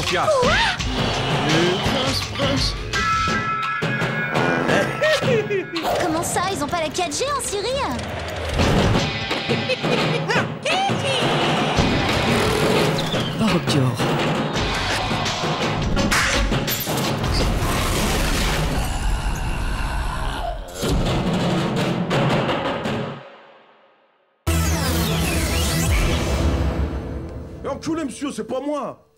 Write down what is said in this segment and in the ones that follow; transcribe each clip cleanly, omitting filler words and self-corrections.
fiac. Prince. Comment ça, ils ont pas la 4G en Syrie? Oh, Dior. Mais enculé, monsieur, c'est pas moi.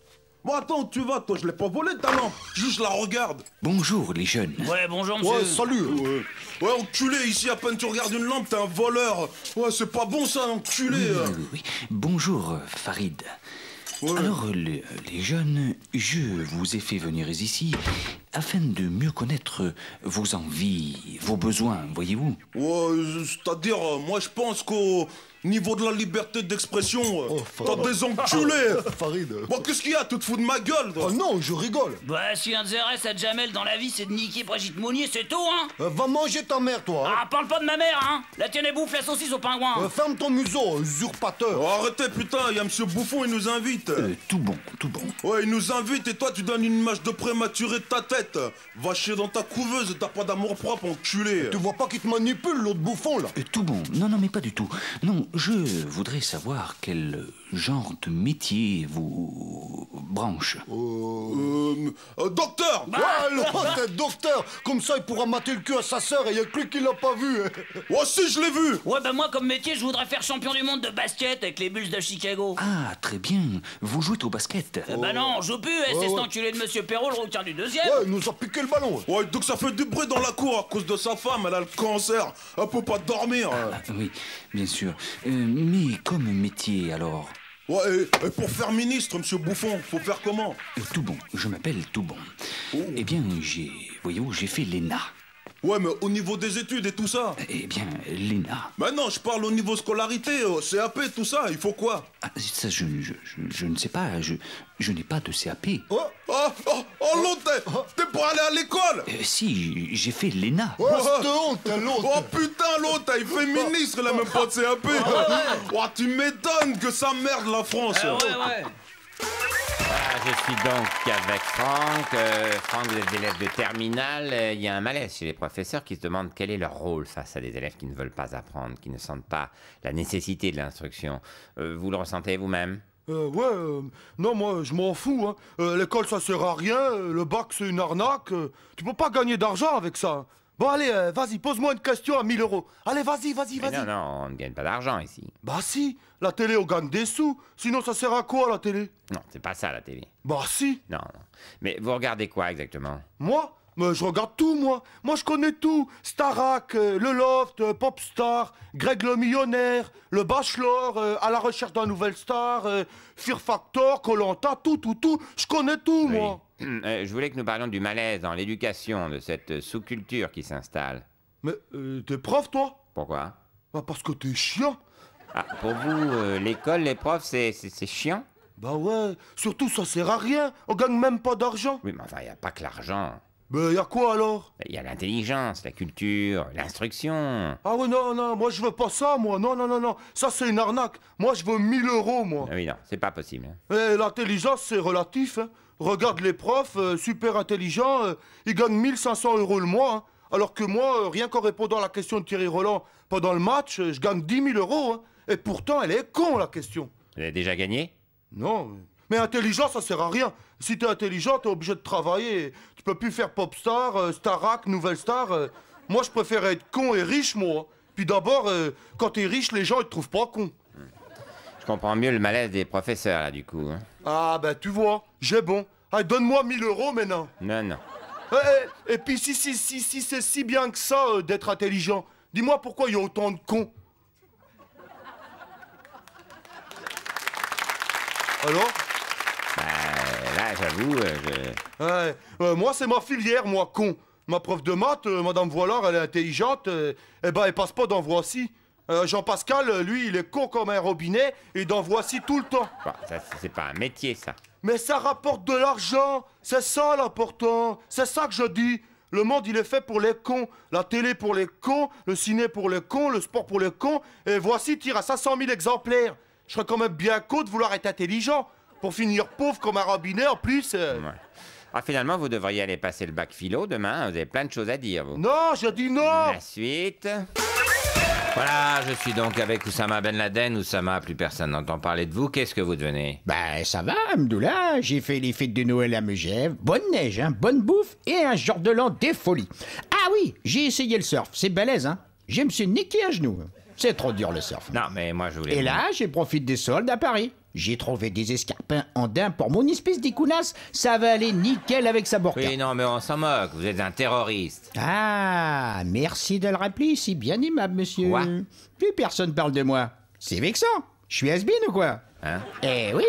Bon, attends, où tu vas, toi? Je l'ai pas volé ta lampe. Juste, je la regarde. Bonjour, les jeunes. Ouais, bonjour, monsieur. Ouais, salut. Ouais, enculé, ici, à peine tu regardes une lampe, t'es un voleur. Ouais, c'est pas bon, ça, enculé. Oui. Bonjour, Farid. Ouais. Alors, les jeunes, je vous ai fait venir ici afin de mieux connaître vos envies, vos besoins, voyez-vous. Ouais, c'est-à-dire, moi, je pense qu'au niveau de la liberté d'expression, t'as des enculés. Farid. Bon, qu'est-ce qu'il y a? Tu te fous de ma gueule, toi? Oh non, je rigole. Bah, si un des RS à Jamel dans la vie, c'est de niquer Brigitte Monnier, c'est tout, hein. Va manger ta mère, toi. Ah, parle pas de ma mère, hein. La tienne, elle bouffe la saucisse au pingouin. Ferme ton museau, usurpateur. Oh, arrêtez, putain, il y a monsieur Bouffon, il nous invite. Tout bon. Ouais, il nous invite et toi, tu donnes une image de prématuré de ta tête. Va chier dans ta couveuse, t'as pas d'amour propre, enculé. Tu vois pas qu'il te manipule, l'autre bouffon, là? Tout bon. Non, mais pas du tout. Non, je voudrais savoir quel genre de métier vous branche. Docteur. Ouais, l'autre est docteur. Comme ça, il pourra mater le cul à sa sœur et y a que lui qui l'a pas vu. Ouais, si, je l'ai vu. Ouais, bah moi, comme métier, je voudrais faire champion du monde de basket avec les Bulls de Chicago. Ah, très bien. Vous jouez au basket. Bah non, on joue plus, c'est cet enculé de monsieur Perrault, le requin du deuxième. Ouais, il nous a piqué le ballon. Ouais, donc ça fait du bruit dans la cour à cause de sa femme, elle a le cancer. Elle peut pas dormir. Oui, bien sûr. Mais comme métier, alors? Ouais, et pour faire ministre, monsieur Bouffon, faut faire comment? Tout bon, je m'appelle Tout bon. Eh bien, voyez-vous, j'ai fait l'ENA. Ouais, mais au niveau des études et tout ça? Eh bien, l'ENA. Mais non, je parle au niveau scolarité, CAP, tout ça, il faut quoi? Ah, ça, je ne sais pas, je n'ai pas de CAP. Oh, l'autre, t'es pour aller à l'école? Si, j'ai fait l'ENA. Ouais, c'est honte, l'autre. Oh putain, l'autre, il fait ministre, il a même pas de CAP. Oh, tu m'étonnes que ça merde la France. Ouais. Je suis donc avec Franck. Franck, vous êtes élève de terminale. Il y a un malaise chez les professeurs qui se demandent quel est leur rôle face à des élèves qui ne veulent pas apprendre, qui ne sentent pas la nécessité de l'instruction. Vous le ressentez vous-même? Non, moi, je m'en fous, hein. L'école, ça sert à rien. Le bac, c'est une arnaque. Tu peux pas gagner d'argent avec ça. Bon, allez, vas-y, pose-moi une question à 1000 €. Allez, vas-y. Non, on ne gagne pas d'argent ici. Bah si, la télé, on gagne des sous. Sinon, ça sert à quoi, la télé? Non, c'est pas ça la télé. Bah si. Non. Mais vous regardez quoi exactement? Moi? Mais je regarde tout, moi. Moi, je connais tout. Starac, le Loft, Popstar, Greg le Millionnaire, le Bachelor, à la recherche d'un nouvel star, Fear Factor, Koh-Lanta, tout. Je connais tout, moi. Je voulais que nous parlions du malaise dans l'éducation, de cette sous-culture qui s'installe. Mais t'es prof, toi? Pourquoi? Bah parce que t'es chiant. Ah, pour vous, l'école, les profs, c'est chiant? Bah ouais, surtout ça sert à rien. On gagne même pas d'argent. Oui, mais enfin, il n'y a pas que l'argent. Ben, y a quoi alors? Il y a l'intelligence, la culture, l'instruction. Ah ouais, non, moi je veux pas ça, moi. Non. Ça c'est une arnaque. Moi je veux 1000 €, moi. Ah oui, non, c'est pas possible. Et l'intelligence c'est relatif, hein. Regarde les profs, super intelligents, ils gagnent 1500 € le mois, hein. Alors que moi, rien qu'en répondant à la question de Thierry Roland pendant le match, je gagne 10 000 €, hein. Et pourtant, elle est con, la question. Vous avez déjà gagné? Non, mais intelligent, ça sert à rien. Si t'es intelligent, t'es obligé de travailler. Tu peux plus faire Popstar, Starac, Nouvelle Star. Moi, je préfère être con et riche, moi. Puis d'abord, quand t'es riche, les gens, ils te trouvent pas con. Je comprends mieux le malaise des professeurs, là, du coup. Hein. Ah, ben, tu vois, j'ai bon. Allez, donne-moi 1000 € maintenant. Non. Et puis, si c'est si bien que ça, d'être intelligent, dis-moi pourquoi il y a autant de cons. Alors? Là, j'avoue, Moi, c'est ma filière, moi, con. Ma prof de maths, Madame Voilard, elle est intelligente, eh ben, elle passe pas dans Voici. Jean-Pascal, lui, il est con comme un robinet, et dans Voici tout le temps. Bon, ça, c'est pas un métier, ça. Mais ça rapporte de l'argent, c'est ça l'important, c'est ça que je dis. Le monde, il est fait pour les cons. La télé pour les cons, le ciné pour les cons, le sport pour les cons, et Voici tire à 500 000 exemplaires. Je serais quand même bien con de vouloir être intelligent. Pour finir pauvre comme un rabinet en plus. Ouais. Ah, finalement, vous devriez aller passer le bac philo demain. Vous avez plein de choses à dire, vous. Non, j'ai dit non. La suite. Voilà, je suis donc avec Oussama Ben Laden. Oussama, plus personne n'entend parler de vous. Qu'est-ce que vous devenez? Ben, ça va, Amdoula. J'ai fait les fêtes de Noël à Megève. Bonne neige, hein, bonne bouffe et un genre de l'an des folies. Ah oui, j'ai essayé le surf. C'est balèze, hein. Je me suis niqué un genou. C'est trop dur, le surf. Non, mais moi, je voulais... Et là, j'ai profité des soldes à Paris. J'ai trouvé des escarpins andins pour mon espèce d'icounasse. Ça va aller nickel avec sa burqa. Oui, non, mais on s'en moque. Vous êtes un terroriste. Ah, merci de le rappeler, c'est bien aimable, monsieur. Quoi? Plus personne parle de moi. C'est vexant. Je suis has-been ou quoi? Hein? Eh oui.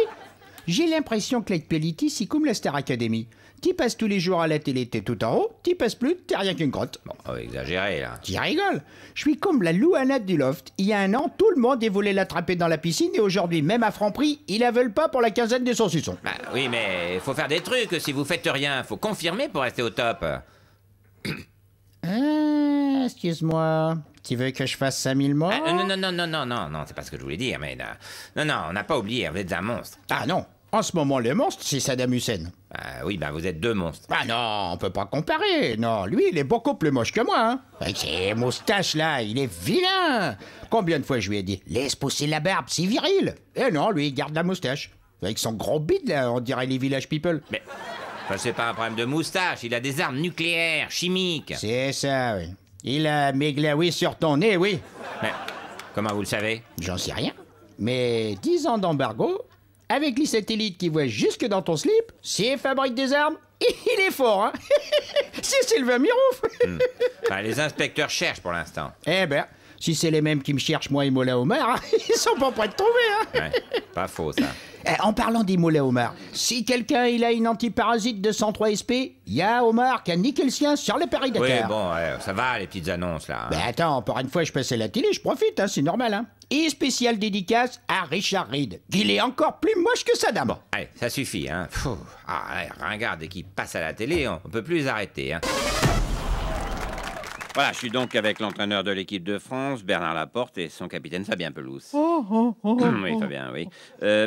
J'ai l'impression que l'actualité, c'est comme la Star Academy. T'y passes tous les jours à la télé, t'es tout en haut. T'y passes plus, t'es rien qu'une crotte. Bon, exagéré, là. Tu rigoles. Je suis comme la louanade du loft. Il y a un an, tout le monde voulait l'attraper dans la piscine et aujourd'hui, même à Franprix, ils la veulent pas pour la quinzaine des saucissons. Bah oui, mais il faut faire des trucs. Si vous faites rien, faut confirmer pour rester au top. Ah, excuse-moi. Tu veux que je fasse 5000 morts? Ah, non, c'est pas ce que je voulais dire, mais... Non, on n'a pas oublié, vous êtes un monstre. Ah non. En ce moment, le monstre, c'est Saddam Hussein. Oui, vous êtes deux monstres. Ah non, on peut pas comparer. Non, lui, il est beaucoup plus moche que moi. Hein. Avec ses moustaches là, il est vilain. Combien de fois je lui ai dit, laisse pousser la barbe, c'est viril. Eh non, lui, il garde la moustache. Avec son gros bide là, on dirait les Village People. Mais c'est pas un problème de moustache, il a des armes nucléaires, chimiques. C'est ça, oui. Il a méglaoui sur ton nez, oui. Mais comment vous le savez? J'en sais rien. Mais 10 ans d'embargo, avec les satellites qui voient jusque dans ton slip, s'il fabrique des armes, il est fort, hein. C'est Sylvain Mirouf. Les inspecteurs cherchent pour l'instant. Eh ben, si c'est les mêmes qui me cherchent, moi et Mola Omar, ils sont pas prêts de trouver, hein. Ouais, pas faux, ça. En parlant des Mola Omar, si quelqu'un il a une antiparasite de 103 SP, il y a Omar qui a niqué le sien sur le Paris Dakar. Oui, bon, ça va, les petites annonces, là. Hein. Ben attends, pour une fois, je passe à la télé, je profite, hein, c'est normal, hein. Et spécial dédicace à Richard Reed, qu'il est encore plus moche que Saddam. Bon, allez, ça suffit, hein. Regarde, dès qu'ils passent à la télé, on peut plus les arrêter, hein. Voilà, je suis donc avec l'entraîneur de l'équipe de France, Bernard Laporte, et son capitaine Fabien Pelouse. Oui, Fabien, oui.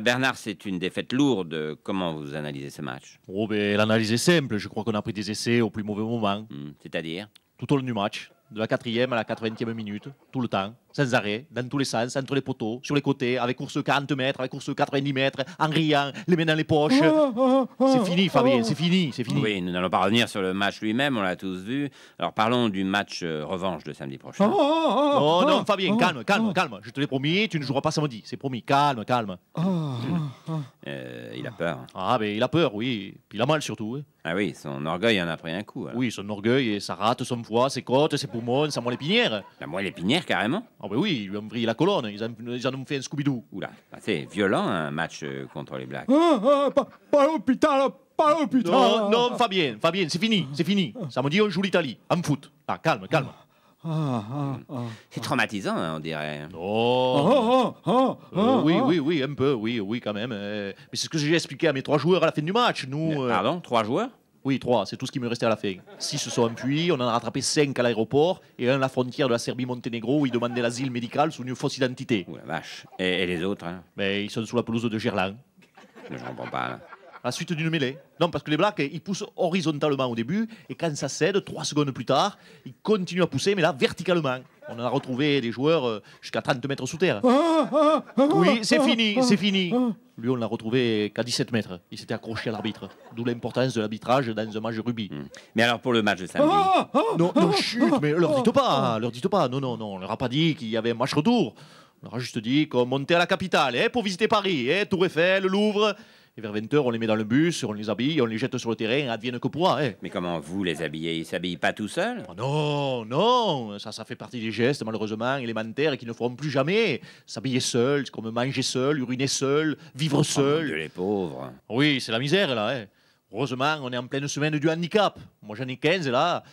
Bernard, c'est une défaite lourde. Comment vous analysez ce match? Oh, ben, l'analyse est simple. Je crois qu'on a pris des essais au plus mauvais moment. C'est-à-dire? Tout au long du match. De la 4e à la 80e minute. Tout le temps. Sans arrêt. Dans tous les sens. Entre les poteaux. Sur les côtés. Avec course 40 mètres. Avec course 90 mètres. En riant. Les mains dans les poches. C'est fini, Fabien. C'est fini. C'est fini. Oui, nous n'allons pas revenir sur le match lui-même. On l'a tous vu. Alors parlons du match revanche de samedi prochain. Non, Fabien. Calme. Je te l'ai promis. Tu ne joueras pas samedi. C'est promis. Calme. Il a peur. Ah, ben il a peur, oui. Puis il a mal surtout. Hein. Ah oui, son orgueil en a pris un coup. Alors. Oui, son orgueil et sa rate, son foie, ses côtes, ses poumons, sa moelle épinière. La moelle épinière, carrément? Ah ben oui, ils lui ont vrillé la colonne. Ils en ont fait un Scooby-Doo. Oula, c'est violent un match contre les Blacks. Pas l'hôpital, pas l'hôpital. Non, Fabien, c'est fini. Samedi, on joue l'Italie, en foot. Ah, calme. C'est traumatisant, hein, on dirait. Oh. Oui, un peu, oui, quand même. Mais c'est ce que j'ai expliqué à mes 3 joueurs à la fin du match. Nous. Pardon, 3 joueurs? Oui, 3, c'est tout ce qui me restait à la fin. 6 se sont enfuis, on en a rattrapé 5 à l'aéroport et un à la frontière de la Serbie-Monténégro où ils demandaient l'asile médical sous une fausse identité. Ouh la vache. Et les autres, hein? Mais ils sont sous la pelouse de Gerland. Je ne comprends pas, là. À la suite d'une mêlée. Non, parce que les Blacks, ils poussent horizontalement au début, et quand ça cède, 3 secondes plus tard, ils continuent à pousser, mais là, verticalement. On en a retrouvé des joueurs jusqu'à 30 mètres sous terre. Oui, c'est fini. Lui, on l'a retrouvé qu'à 17 mètres. Il s'était accroché à l'arbitre. D'où l'importance de l'arbitrage dans un match de rugby. Mais alors, pour le match de samedi? Non, chut, mais leur dites pas. Non, on leur a pas dit qu'il y avait un match retour. On leur a juste dit qu'on montait à la capitale, pour visiter Paris, Tour Eiffel, le Louvre... Et vers 20h, on les met dans le bus, on les habille, on les jette sur le terrain, advienne que pourra. Mais comment vous les habillez? Ils s'habillent pas tout seuls? Oh non, ça fait partie des gestes malheureusement élémentaires et qui ne feront plus jamais. S'habiller seul, c'est comme manger seul, uriner seul, vivre seul. Oh mon Dieu, les pauvres. Oui, c'est la misère là. Heureusement, on est en pleine semaine du handicap. Moi j'en ai 15 là.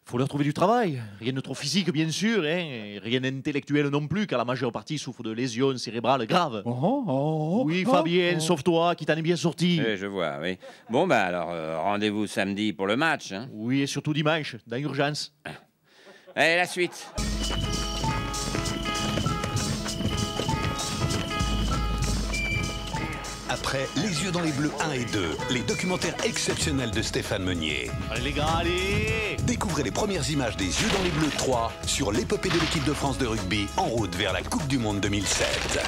Faut leur trouver du travail. Rien de trop physique, bien sûr, et rien d'intellectuel non plus, car la majeure partie souffre de lésions cérébrales graves. Oui, Fabien, sauve-toi, qui t'en est bien sorti. Oui, je vois, oui. Bon, alors, rendez-vous samedi pour le match. Hein. Oui, et surtout dimanche, dans l'urgence. Allez, la suite. après Les yeux dans les bleus 1 et 2, les documentaires exceptionnels de Stéphane Meunier. Allez les gars, allez! Découvrez les premières images des yeux dans les bleus 3 sur l'épopée de l'équipe de France de rugby en route vers la Coupe du Monde 2007.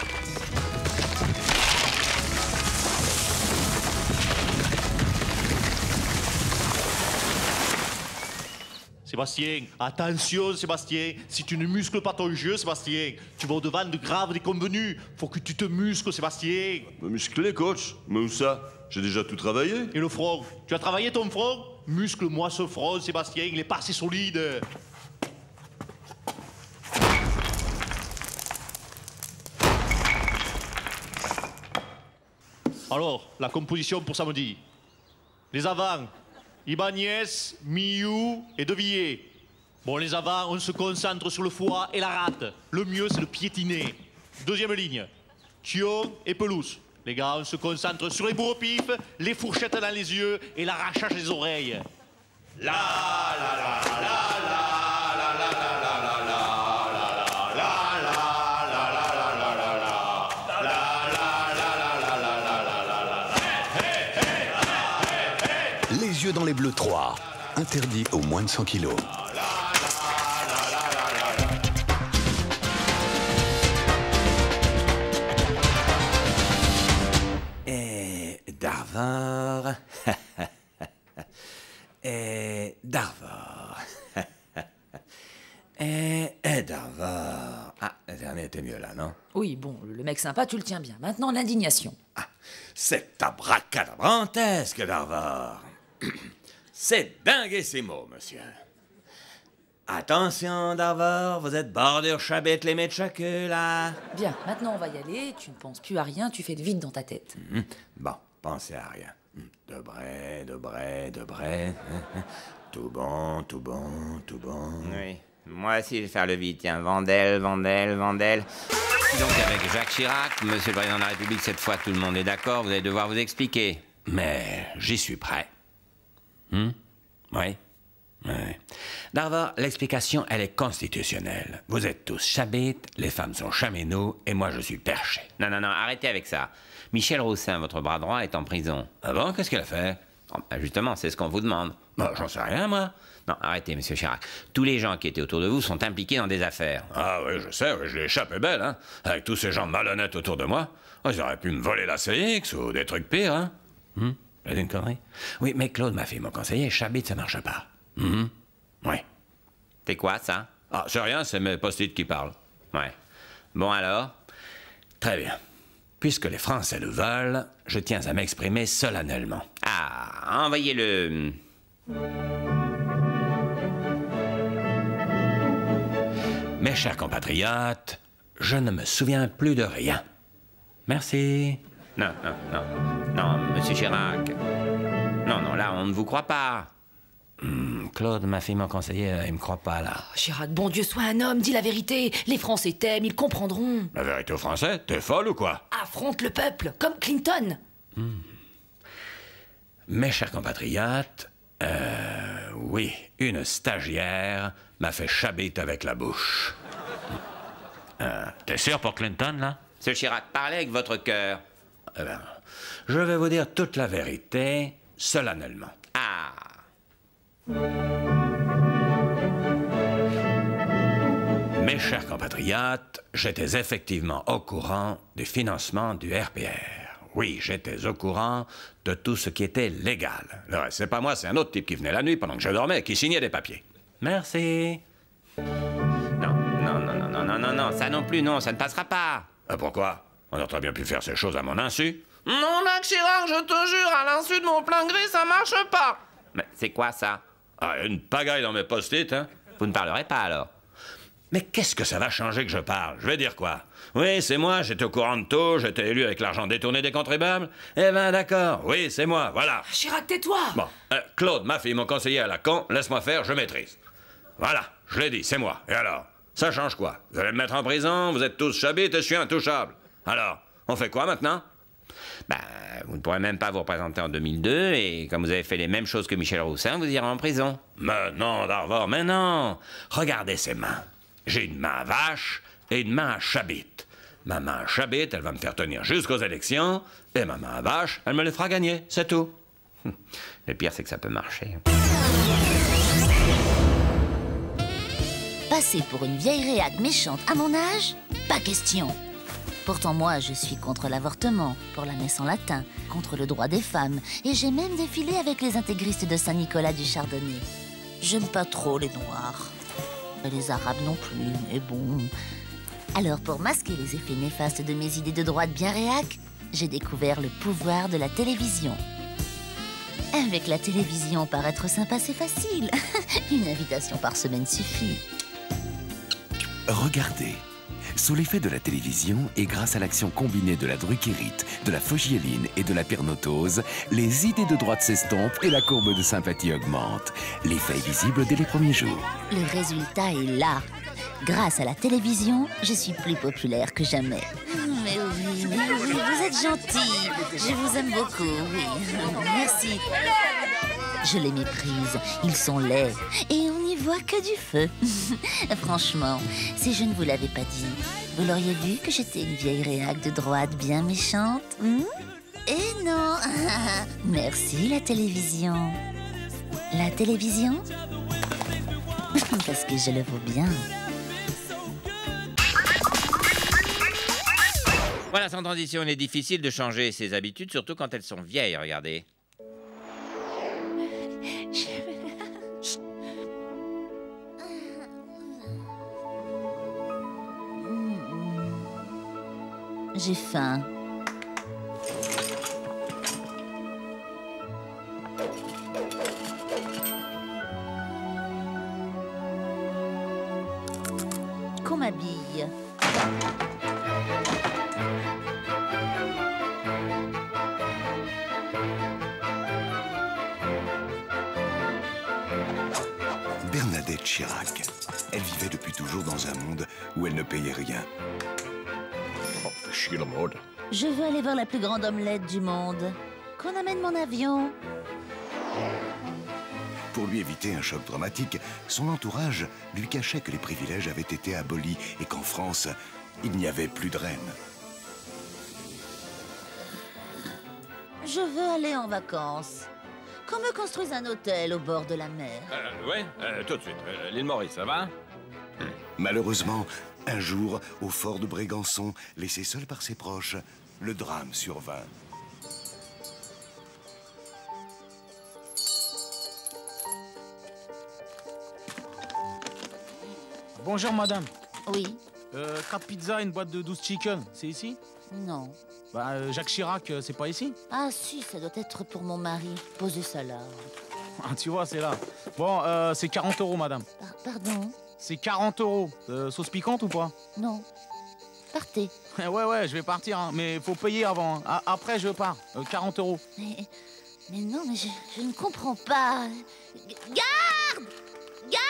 Sébastien, attention Sébastien, si tu ne muscles pas ton jeu Sébastien, tu vas au-devant de graves déconvenus. Faut que tu te muscles Sébastien. Me muscler, coach? Mais où ça? J'ai déjà tout travaillé. Et le front? Tu as travaillé ton front? Muscle-moi ce front Sébastien, il est pas assez solide. Alors, la composition pour samedi. Les avants, Ibanez, Miou et Devilliers. Bon, les avants, on se concentre sur le foie et la rate. Le mieux, c'est le piétiner. Deuxième ligne, Thion et Pelouse. Les gars, on se concentre sur les bourre-pifs, les fourchettes dans les yeux et l'arrachage des oreilles. La la la la la la la la la la Les yeux dans les bleus 3, interdit aux moins de 100 kilos. Darvor. Darvor. Darvor. Ah, le dernier était mieux là, non? Oui, bon, le mec sympa, tu le tiens bien. Maintenant, l'indignation. Ah, c'est abracadabrantesque, Darvor. C'est dinguissimo, monsieur. Attention, Darvor, vous êtes bordure chabette les mètres chaque là. Bien, maintenant on va y aller, tu ne penses plus à rien, tu fais de vide dans ta tête. Bon, pensez à rien. De bré. Tout bon, tout bon, tout bon. Oui, moi aussi je vais faire le vide, tiens, Vandel. Donc avec Jacques Chirac, monsieur le président de la République, cette fois tout le monde est d'accord, vous allez devoir vous expliquer. Mais j'y suis prêt. Oui. Darvor, l'explication, elle est constitutionnelle. Vous êtes tous chabites, les femmes sont chaménaux, et moi je suis perché. Non, arrêtez avec ça. Michel Roussin, votre bras droit, est en prison. Ah bon, qu'est-ce qu'elle a fait? Justement, c'est ce qu'on vous demande. J'en sais rien, moi. Non, arrêtez, monsieur Chirac. Tous les gens qui étaient autour de vous sont impliqués dans des affaires. Ah oui, je sais, je l'ai échappé belle, hein. Avec tous ces gens malhonnêtes autour de moi. Ils auraient pu me voler la CX ou des trucs pires, hein. C'est une connerie. Oui, mais Claude m'a fait mon conseiller, chabite, ça marche pas. Oui. C'est quoi, ça? Ah, c'est rien, c'est mes post-it qui parlent. Ouais. Bon, alors? Très bien. Puisque les Français le veulent, je tiens à m'exprimer solennellement. Ah, envoyez-le... Mes chers compatriotes, je ne me souviens plus de rien. Merci. Non, monsieur Chirac. Non, là, on ne vous croit pas. Claude m'a fait mon conseiller, il me croit pas, là. Oh, Chirac, bon Dieu, sois un homme, dis la vérité. Les Français t'aiment, ils comprendront. La vérité aux Français? T'es folle ou quoi? Affronte le peuple, comme Clinton. Mes chers compatriotes, oui, une stagiaire m'a fait chabite avec la bouche. T'es sûr pour Clinton, là? Monsieur Chirac, parlez avec votre cœur. Je vais vous dire toute la vérité, solennellement. Ah! Mes chers compatriotes, j'étais effectivement au courant du financement du RPR. Oui, j'étais au courant de tout ce qui était légal. Le reste, c'est pas moi, c'est un autre type qui venait la nuit pendant que je dormais et qui signait des papiers. Merci. Non, ça non plus, non, ça ne passera pas. Pourquoi? On aurait très bien pu faire ces choses à mon insu. Non, Jacques Chirac, je te jure, à l'insu de mon plein gré, ça marche pas. Mais c'est quoi ça? Ah, une pagaille dans mes post-it, hein? Vous ne parlerez pas alors? Mais qu'est-ce que ça va changer que je parle? Je vais dire quoi? Oui, c'est moi, j'étais au courant de tout, j'étais élu avec l'argent détourné des contribuables. Eh ben d'accord, oui, c'est moi, voilà. Chirac, tais-toi! Bon, Claude, ma fille, mon conseiller à la con, laisse-moi faire, je maîtrise. Voilà, je l'ai dit, c'est moi. Et alors? Ça change quoi? Vous allez me mettre en prison, vous êtes tous chabites et je suis intouchable. Alors, on fait quoi maintenant? Vous ne pourrez même pas vous représenter en 2002, et comme vous avez fait les mêmes choses que Michel Roussin, vous irez en prison. Mais non, Darvor, mais non! Regardez ces mains. J'ai une main à vache et une main à chabite. Ma main Chabet, elle va me faire tenir jusqu'aux élections, et ma main Vache, elle me les fera gagner, c'est tout. Le pire, c'est que ça peut marcher. Passer pour une vieille réac méchante à mon âge? Pas question. Pourtant, moi, je suis contre l'avortement, pour la messe en latin, contre le droit des femmes, et j'ai même défilé avec les intégristes de Saint-Nicolas du Chardonnay. J'aime pas trop les Noirs. Et les Arabes non plus, mais bon... Alors, pour masquer les effets néfastes de mes idées de droite bien réac, j'ai découvert le pouvoir de la télévision. Avec la télévision, paraître sympa, c'est facile. Une invitation par semaine suffit. Regardez. Sous l'effet de la télévision et grâce à l'action combinée de la druckérite, de la phlogiéline et de la pernotose, les idées de droite s'estompent et la courbe de sympathie augmente. L'effet est visible dès les premiers jours. Le résultat est là. Grâce à la télévision, je suis plus populaire que jamais. Mais oui, vous êtes gentil. Je vous aime beaucoup, oui. Merci. Je les méprise, ils sont laids et on n'y voit que du feu. Franchement, si je ne vous l'avais pas dit, vous l'auriez vu que j'étais une vieille réac de droite bien méchante. Et non. Merci la télévision. La télévision? Parce que je le vaux bien. Voilà, sans transition, il est difficile de changer ses habitudes, surtout quand elles sont vieilles, regardez. J'ai faim. Qu'on m'habille. Bernadette Chirac. Elle vivait depuis toujours dans un monde où elle ne payait rien. Oh, fais chier le mode. Je veux aller voir la plus grande omelette du monde. Qu'on amène mon avion. Pour lui éviter un choc dramatique, son entourage lui cachait que les privilèges avaient été abolis et qu'en France, il n'y avait plus de reine. Je veux aller en vacances. Qu'on me construise un hôtel au bord de la mer. Ouais, tout de suite. L'île Maurice, ça va? Malheureusement, un jour, au fort de Brégançon, laissé seul par ses proches, le drame survint. Bonjour madame. Oui. 4 pizzas et une boîte de 12 chicken, c'est ici? Non. Bah Jacques Chirac, c'est pas ici? Ah si, ça doit être pour mon mari. Posez ça là. Ah tu vois, c'est là. Bon, c'est 40 € madame. Pardon? C'est 40 €. Sauce piquante ou pas? Non. Partez. Ouais, je vais partir, hein, mais faut payer avant. Hein. Après, je pars. 40 €. Mais non, mais je ne comprends pas. Garde! Garde!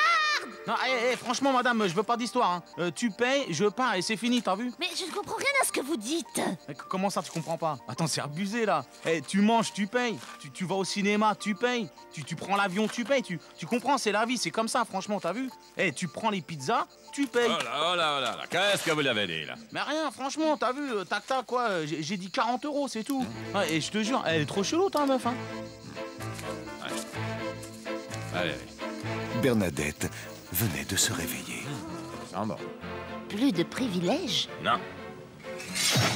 Non, franchement, madame, je veux pas d'histoire. Hein. Tu payes, je pars et c'est fini, t'as vu? Mais je ne comprends rien à ce que vous dites. Comment ça, tu comprends pas? Attends, c'est abusé, là. Tu manges, tu payes. Tu vas au cinéma, tu payes. Tu prends l'avion, tu payes. Tu comprends, c'est la vie, c'est comme ça, franchement, t'as vu? Tu prends les pizzas, tu payes. Oh là, qu'est-ce que vous l'avez dit, là? Mais rien, franchement, t'as vu, tac, quoi. J'ai dit 40 €, c'est tout. Ouais, et je te jure, elle est trop chelou, ta meuf, hein. Ouais. Allez. Bernadette venait de se réveiller. Bon. Plus de privilèges? Non.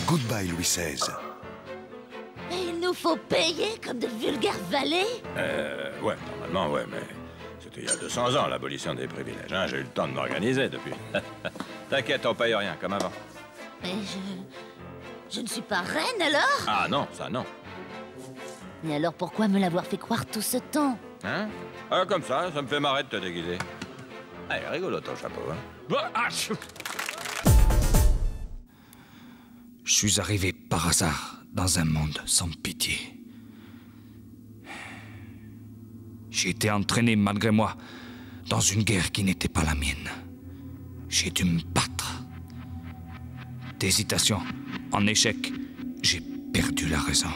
Goodbye Louis XVI. Et il nous faut payer comme de vulgaires valets? Ouais, normalement, ouais, mais c'était il y a 200 ans, l'abolition des privilèges, hein. J'ai eu le temps de m'organiser depuis. T'inquiète, on paye rien, comme avant. Mais je ne suis pas reine, alors? Ah non, ça non. Mais alors pourquoi me l'avoir fait croire tout ce temps? Hein? Ah, comme ça me fait marrer de te déguiser. Ah, il est rigolo ton chapeau, hein? Je suis arrivé par hasard dans un monde sans pitié. J'ai été entraîné malgré moi dans une guerre qui n'était pas la mienne. J'ai dû me battre. D'hésitation, en échec, j'ai perdu la raison.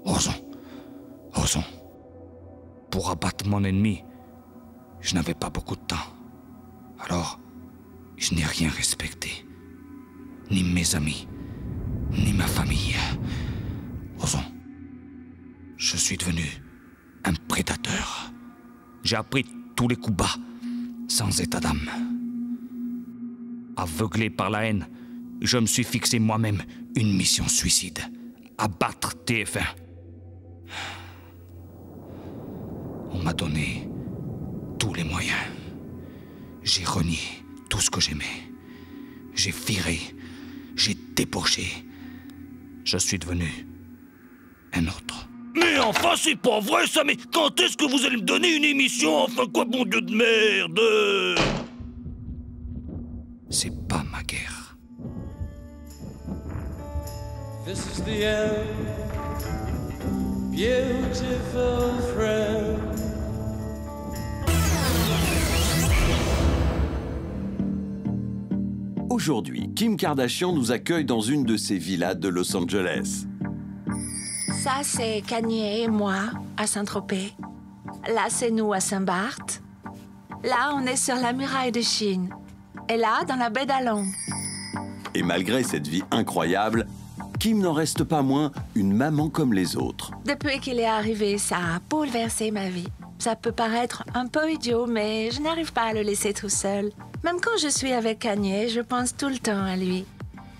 Osons. Pour abattre mon ennemi, je n'avais pas beaucoup de temps. Alors, je n'ai rien respecté. ni mes amis, ni ma famille. Ozon, je suis devenu un prédateur. J'ai appris tous les coups bas, sans état d'âme. Aveuglé par la haine, je me suis fixé moi-même une mission suicide. Abattre TF1. On m'a donné tous les moyens. J'ai renié tout ce que j'aimais. J'ai viré, j'ai débauché. Je suis devenu un autre. Mais enfin, c'est pas vrai ça, mais quand est-ce que vous allez me donner une émission? Enfin, quoi, bon Dieu de merde! C'est pas ma guerre. This is the end, beautiful friend. Aujourd'hui, Kim Kardashian nous accueille dans une de ses villas de Los Angeles. Ça, c'est Kanye et moi à Saint-Tropez. Là, c'est nous à Saint-Barth. Là, on est sur la muraille de Chine. Et là, dans la baie d'Along. Et malgré cette vie incroyable, Kim n'en reste pas moins une maman comme les autres. Depuis qu'il est arrivé, ça a bouleversé ma vie. Ça peut paraître un peu idiot, mais je n'arrive pas à le laisser tout seul. Même quand je suis avec Kanye, je pense tout le temps à lui.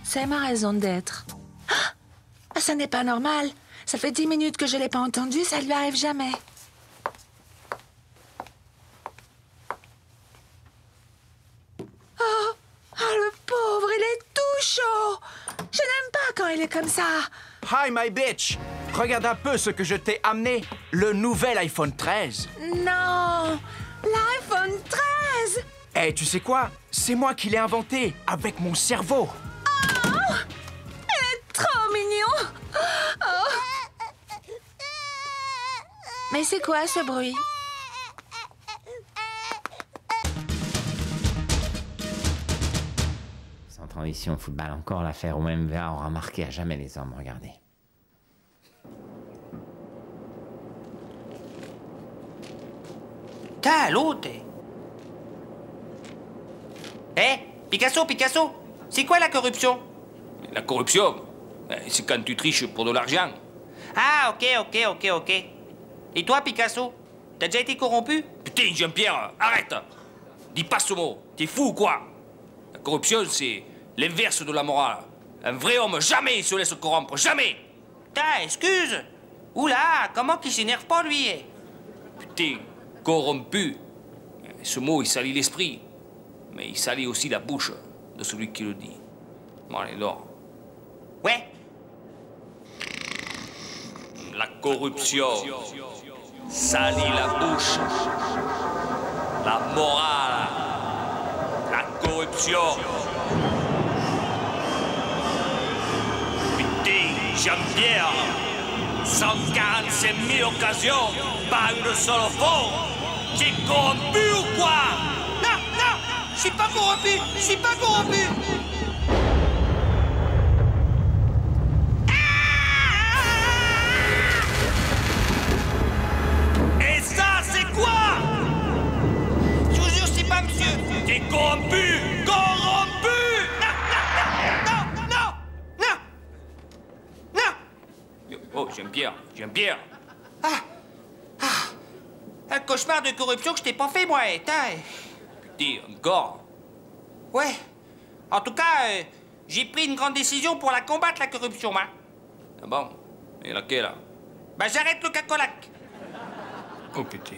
C'est ma raison d'être. Ah, ça n'est pas normal. Ça fait 10 minutes que je ne l'ai pas entendu, ça lui arrive jamais. Oh, le pauvre, il est tout chaud. Je n'aime pas quand il est comme ça. Hi, my bitch. Regarde un peu ce que je t'ai amené. Le nouvel iPhone 13. Non, l'iPhone 13. Eh, tu sais quoi? C'est moi qui l'ai inventé, avec mon cerveau. Oh, il est trop mignon. Oh. Mais c'est quoi ce bruit? Sans transition, football encore, l'affaire OMVA aura marqué à jamais les hommes, regardez. T'as l'autre. Picasso, c'est quoi la corruption? La corruption, c'est quand tu triches pour de l'argent. Ah, ok. Et toi, Picasso, t'as déjà été corrompu? Putain, Jean-Pierre, arrête! Dis pas ce mot, t'es fou ou quoi? La corruption, c'est l'inverse de la morale. Un vrai homme, jamais il se laisse corrompre, jamais! Excuse! Oula, comment qu'il s'énerve pas, lui? Putain, corrompu. Ce mot, il salit l'esprit. Mais il salit aussi la bouche de celui qui le dit. Bon, allez, dors. Ouais. La corruption salit la bouche. La morale. La corruption. Putain, Jean-Pierre. 145 000 occasions, pas une seule fois. T'es corrompu ou quoi? Non, je suis pas corrompu. Et ça, c'est quoi? Je vous jure, c'est pas monsieur. T'es corrompu! Non! Oh, Jean-Pierre. Un cauchemar de corruption que je t'ai pas fait, moi, Putain, encore? Ouais. En tout cas, j'ai pris une grande décision pour la combattre, la corruption, moi. Ah bon? Et laquelle, là? Bah, j'arrête le cacolac. Oh, putain.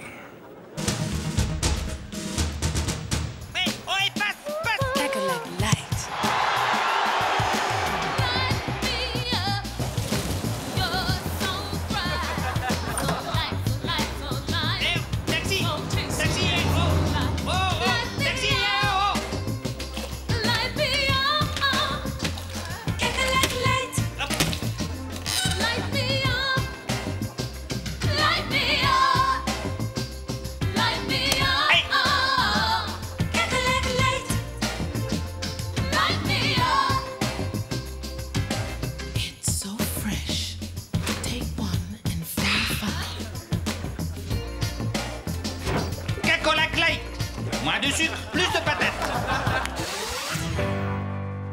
Cacolac Light. Moins de sucre, plus de patates.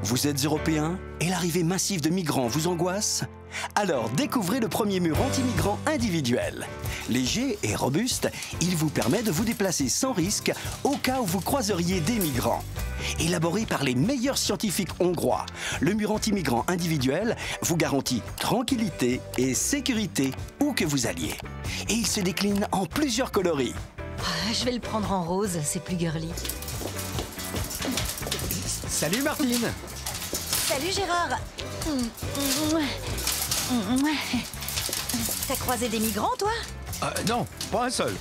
Vous êtes européen et l'arrivée massive de migrants vous angoisse? Alors découvrez le premier mur anti-migrants individuel. Léger et robuste, il vous permet de vous déplacer sans risque au cas où vous croiseriez des migrants. Élaboré par les meilleurs scientifiques hongrois, le mur anti-migrants individuel vous garantit tranquillité et sécurité où que vous alliez. Et il se décline en plusieurs coloris. Je vais le prendre en rose, c'est plus girly. Salut Martine. Salut Gérard. T'as croisé des migrants, toi? Non, pas un seul.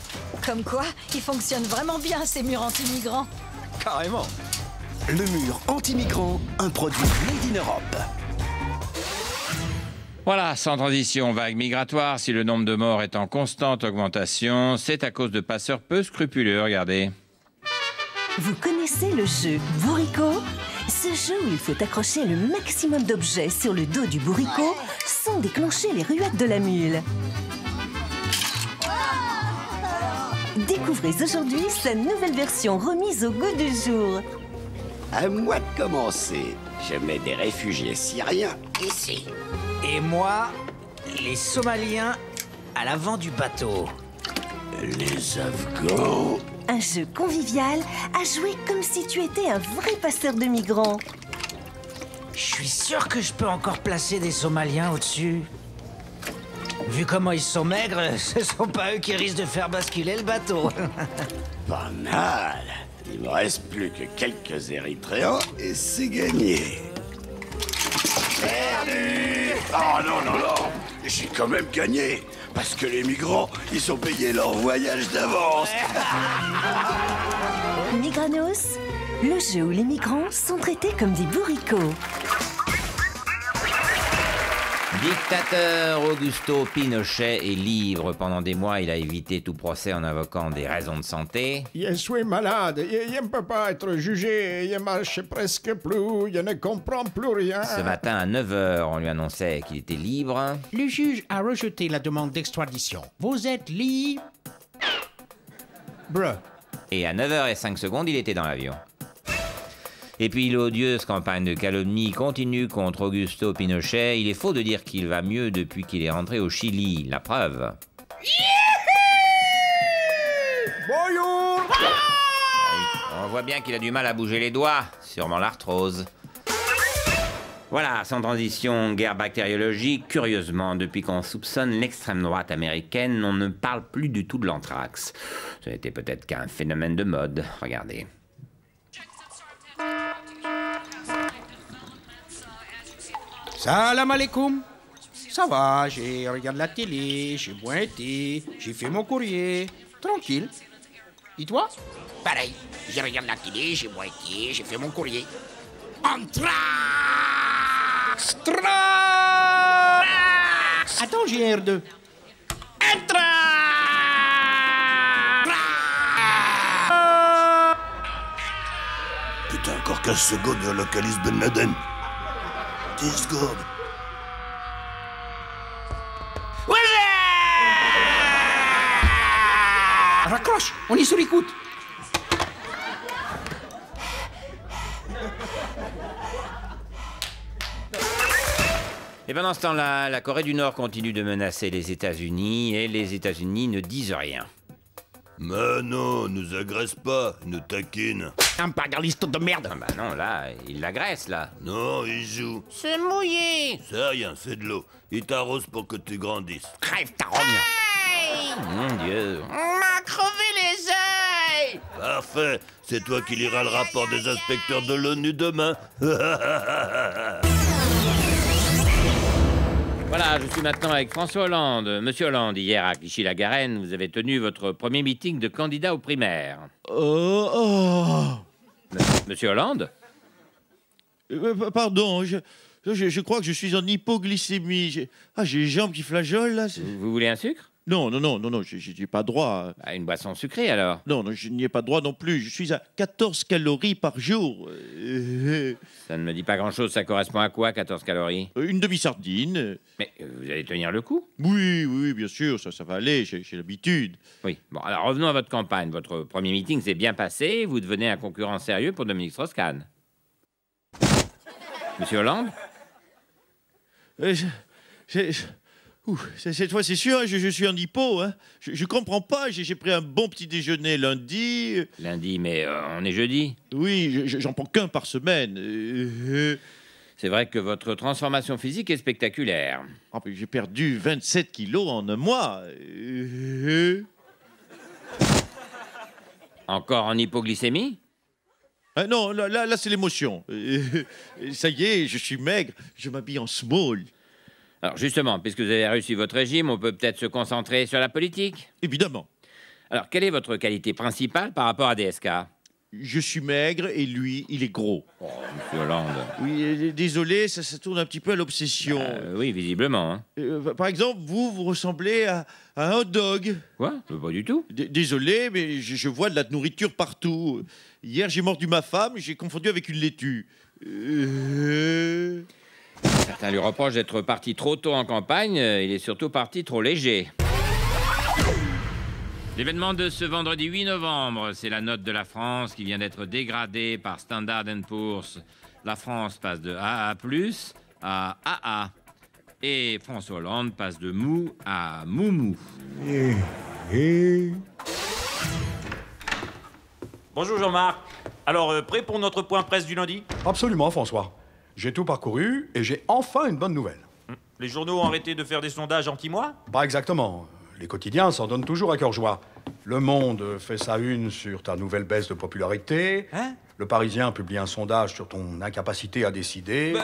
Comme quoi, ils fonctionnent vraiment bien, ces murs anti-migrants. Carrément. Le mur anti-migrants, un produit made in Europe. Voilà, sans transition, vague migratoire. Si le nombre de morts est en constante augmentation, c'est à cause de passeurs peu scrupuleux, regardez. Vous connaissez le jeu Bourricot? Ce jeu où il faut accrocher le maximum d'objets sur le dos du bourricot sans déclencher les ruettes de la mule. Découvrez aujourd'hui sa nouvelle version remise au goût du jour. À moi de commencer. Je mets des réfugiés syriens ici. Et moi, les Somaliens à l'avant du bateau. Les Afghans. Un jeu convivial à jouer comme si tu étais un vrai passeur de migrants. Je suis sûr que je peux encore placer des Somaliens au-dessus. Vu comment ils sont maigres, ce sont pas eux qui risquent de faire basculer le bateau. Pas mal. Il me reste plus que quelques Érythréens et c'est gagné. Perdu! Oh non, non, non! J'ai quand même gagné! Parce que les migrants, ils ont payé leur voyage d'avance! Migranos, le jeu où les migrants sont traités comme des bourricots. Dictateur Augusto Pinochet est libre. Pendant des mois, il a évité tout procès en invoquant des raisons de santé. Je suis malade, je ne peux pas être jugé, je marche presque plus, je ne comprends plus rien. Ce matin à 9h, on lui annonçait qu'il était libre. Le juge a rejeté la demande d'extradition. Vous êtes libre. Et à 9h05, il était dans l'avion. Et puis l'odieuse campagne de calomnie continue contre Augusto Pinochet. Il est faux de dire qu'il va mieux depuis qu'il est rentré au Chili. La preuve. Bonjour. On voit bien qu'il a du mal à bouger les doigts. Sûrement l'arthrose. Voilà, sans transition, guerre bactériologique. Curieusement, depuis qu'on soupçonne l'extrême droite américaine, on ne parle plus du tout de l'anthrax. Ce n'était peut-être qu'un phénomène de mode. Regardez. Salam alaikum. Ça va, j'ai regardé la télé, j'ai bois un thé, j'ai fait mon courrier. Tranquille. Et toi? Pareil, je regarde la télé, j'ai bois un thé, j'ai fait mon courrier. Anthrax! Attends, j'ai un R2. Putain, encore 15 secondes et on localise Ben Laden. 10 secondes. Raccroche, on est sur l'écoute. Et pendant ce temps-là, la Corée du Nord continue de menacer les États-Unis et les États-Unis ne disent rien. Mais non, nous agresse pas, nous taquine. Impérialiste de merde. Ah bah non, là, il l'agresse, là. Non, il joue. C'est mouillé. C'est rien, c'est de l'eau. Il t'arrose pour que tu grandisses. Crève ta rogne. Mon Dieu. On m'a crevé les ailes. Parfait, c'est toi qui liras le rapport des inspecteurs de l'ONU demain. Voilà, je suis maintenant avec François Hollande. Monsieur Hollande, hier à Clichy-la-Garenne, vous avez tenu votre premier meeting de candidat aux primaires. Monsieur Hollande? Pardon, je crois que je suis en hypoglycémie. J'ai les jambes qui flageolent, là. Vous voulez un sucre? Non, j'ai pas droit. À une boisson sucrée, alors? Non, je n'y ai pas droit non plus. Je suis à 14 calories par jour. Ça ne me dit pas grand-chose. Ça correspond à quoi, 14 calories? Une demi-sardine. Mais vous allez tenir le coup? Oui, bien sûr, ça va aller, j'ai l'habitude. Oui, bon, alors revenons à votre campagne. Votre premier meeting s'est bien passé. Vous devenez un concurrent sérieux pour Dominique Strauss-Kahn. Monsieur Hollande? Cette fois, c'est sûr, je suis en hypo. Hein. Je comprends pas. J'ai pris un bon petit déjeuner lundi. Lundi, mais on est jeudi. Oui, j'en prends qu'un par semaine. C'est vrai que votre transformation physique est spectaculaire. Oh, j'ai perdu 27 kilos en un mois. Encore en hypoglycémie? Non, là c'est l'émotion. Ça y est, je suis maigre. Je m'habille en small. Alors justement, puisque vous avez réussi votre régime, on peut peut-être se concentrer sur la politique? Évidemment. Alors, quelle est votre qualité principale par rapport à DSK? Je suis maigre et lui, il est gros. Oh, monsieur Hollande. Oui, désolé, ça tourne un petit peu à l'obsession. Oui, visiblement. Hein. Par exemple, vous ressemblez à un hot dog. Quoi? Pas du tout. Désolé, mais je vois de la nourriture partout. Hier, j'ai mordu ma femme, j'ai confondu avec une laitue. Certains lui reprochent d'être parti trop tôt en campagne. Il est surtout parti trop léger. L'événement de ce vendredi 8 novembre, c'est la note de la France qui vient d'être dégradée par Standard & Poor's. La France passe de AA+, à AA. Et François Hollande passe de mou à moumou. Bonjour Jean-Marc. Alors, prêt pour notre point presse du lundi? Absolument, François. J'ai tout parcouru et j'ai enfin une bonne nouvelle. Les journaux ont arrêté de faire des sondages anti-moi? Pas exactement. Les quotidiens s'en donnent toujours à cœur joie. Le Monde fait sa une sur ta nouvelle baisse de popularité. Hein? Le Parisien publie un sondage sur ton incapacité à décider.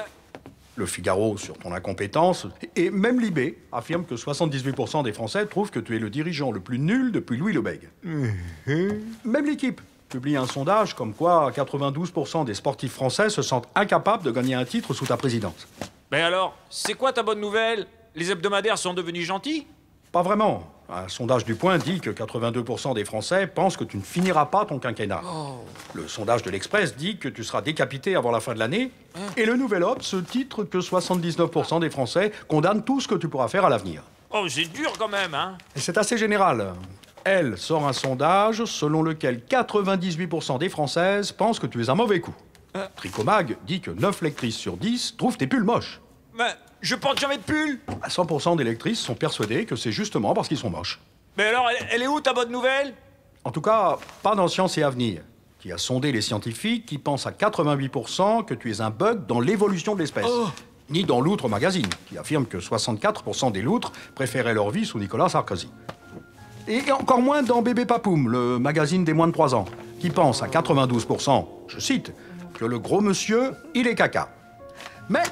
Le Figaro sur ton incompétence. Et même Libé affirme que 78% des Français trouvent que tu es le dirigeant le plus nul depuis Louis Lebègue. Même l'Équipe publie un sondage comme quoi 92% des sportifs français se sentent incapables de gagner un titre sous ta présidence. Mais alors, c'est quoi ta bonne nouvelle? Les hebdomadaires sont devenus gentils? Pas vraiment. Un sondage du Point dit que 82% des Français pensent que tu ne finiras pas ton quinquennat. Le sondage de l'Express dit que tu seras décapité avant la fin de l'année. Et le Nouvel Obs titre que 79% des Français condamnent tout ce que tu pourras faire à l'avenir. Oh, c'est dur quand même, hein? Et c'est assez général. Elle sort un sondage selon lequel 98% des Françaises pensent que tu es un mauvais coup. Tricomag dit que 9 lectrices sur 10 trouvent tes pulls moches. Mais je porte jamais de pull. 100% des lectrices sont persuadées que c'est justement parce qu'ils sont moches. Mais alors, elle est où ta bonne nouvelle? En tout cas, pas dans Science et Avenir, qui a sondé les scientifiques qui pensent à 88% que tu es un bug dans l'évolution de l'espèce. Ni dans Loutre Magazine, qui affirme que 64% des loutres préféraient leur vie sous Nicolas Sarkozy. Et encore moins dans Bébé Papoum, le magazine des moins de 3 ans, qui pense à 92%, je cite, que le gros monsieur, il est caca. Mais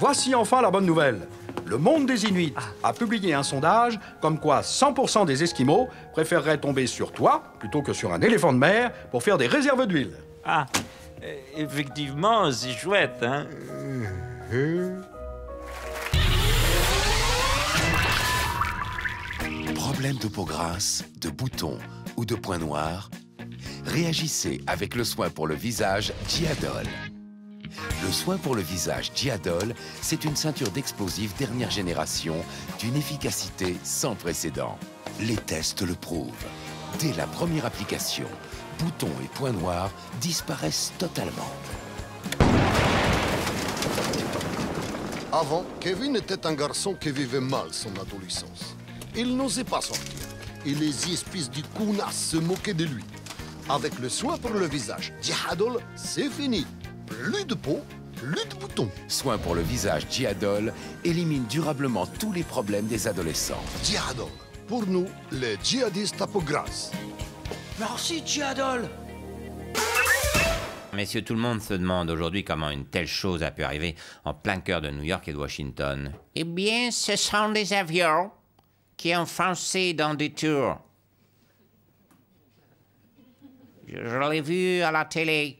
voici enfin la bonne nouvelle. Le Monde des Inuits a publié un sondage comme quoi 100% des Esquimaux préféreraient tomber sur toi plutôt que sur un éléphant de mer pour faire des réserves d'huile. Ah, effectivement, c'est chouette, hein? Problème de peau grasse, de boutons ou de points noirs? Réagissez avec le soin pour le visage Diadol. Le soin pour le visage Diadol, c'est une ceinture d'explosifs dernière génération d'une efficacité sans précédent. Les tests le prouvent. Dès la première application, boutons et points noirs disparaissent totalement. Avant, Kevin était un garçon qui vivait mal son adolescence. Il n'osait pas sortir. Et les espèces du counas se moquaient de lui. Avec le soin pour le visage Diadol, c'est fini. Plus de peau, plus de boutons. Soin pour le visage Diadol élimine durablement tous les problèmes des adolescents. Diadol, pour nous, les djihadistes à peau grasse. Merci, Diadol. Messieurs, tout le monde se demande aujourd'hui comment une telle chose a pu arriver en plein cœur de New York et de Washington. Eh bien, ce sont des avions qui ont foncé dans des tours. Je l'ai vu à la télé.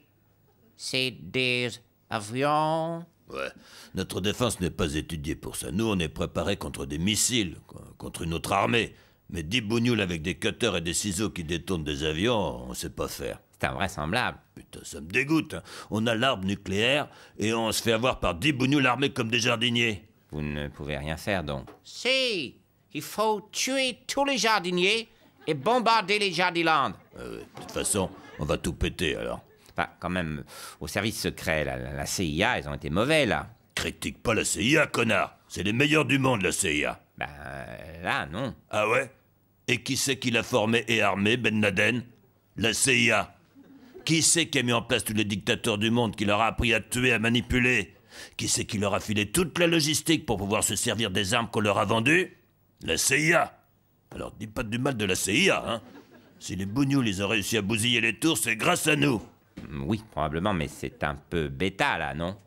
C'est des avions. Ouais, notre défense n'est pas étudiée pour ça. Nous, on est préparés contre des missiles, contre une autre armée. Mais 10 bougnoules avec des cutters et des ciseaux qui détournent des avions, on sait pas faire. C'est invraisemblable. Putain, ça me dégoûte. Hein. On a l'arme nucléaire et on se fait avoir par 10 bougnoules armés comme des jardiniers. Vous ne pouvez rien faire, donc. Si, il faut tuer tous les jardiniers et bombarder les jardilandes. De toute façon, on va tout péter, alors. Enfin, quand même, au service secret, la CIA, ils ont été mauvais, là. Critique pas la CIA, connard. C'est les meilleurs du monde, la CIA. Ben, là, non. Ah ouais? Et qui c'est qui l'a formé et armé, Ben Laden? La CIA. Qui c'est qui a mis en place tous les dictateurs du monde, qui leur a appris à tuer, à manipuler? Qui c'est qui leur a filé toute la logistique pour pouvoir se servir des armes qu'on leur a vendues? La CIA. Alors dis pas du mal de la CIA, hein. Si les bougnoules, ils ont réussi à bousiller les tours, c'est grâce à nous. Oui, probablement, mais c'est un peu bêta, là, non?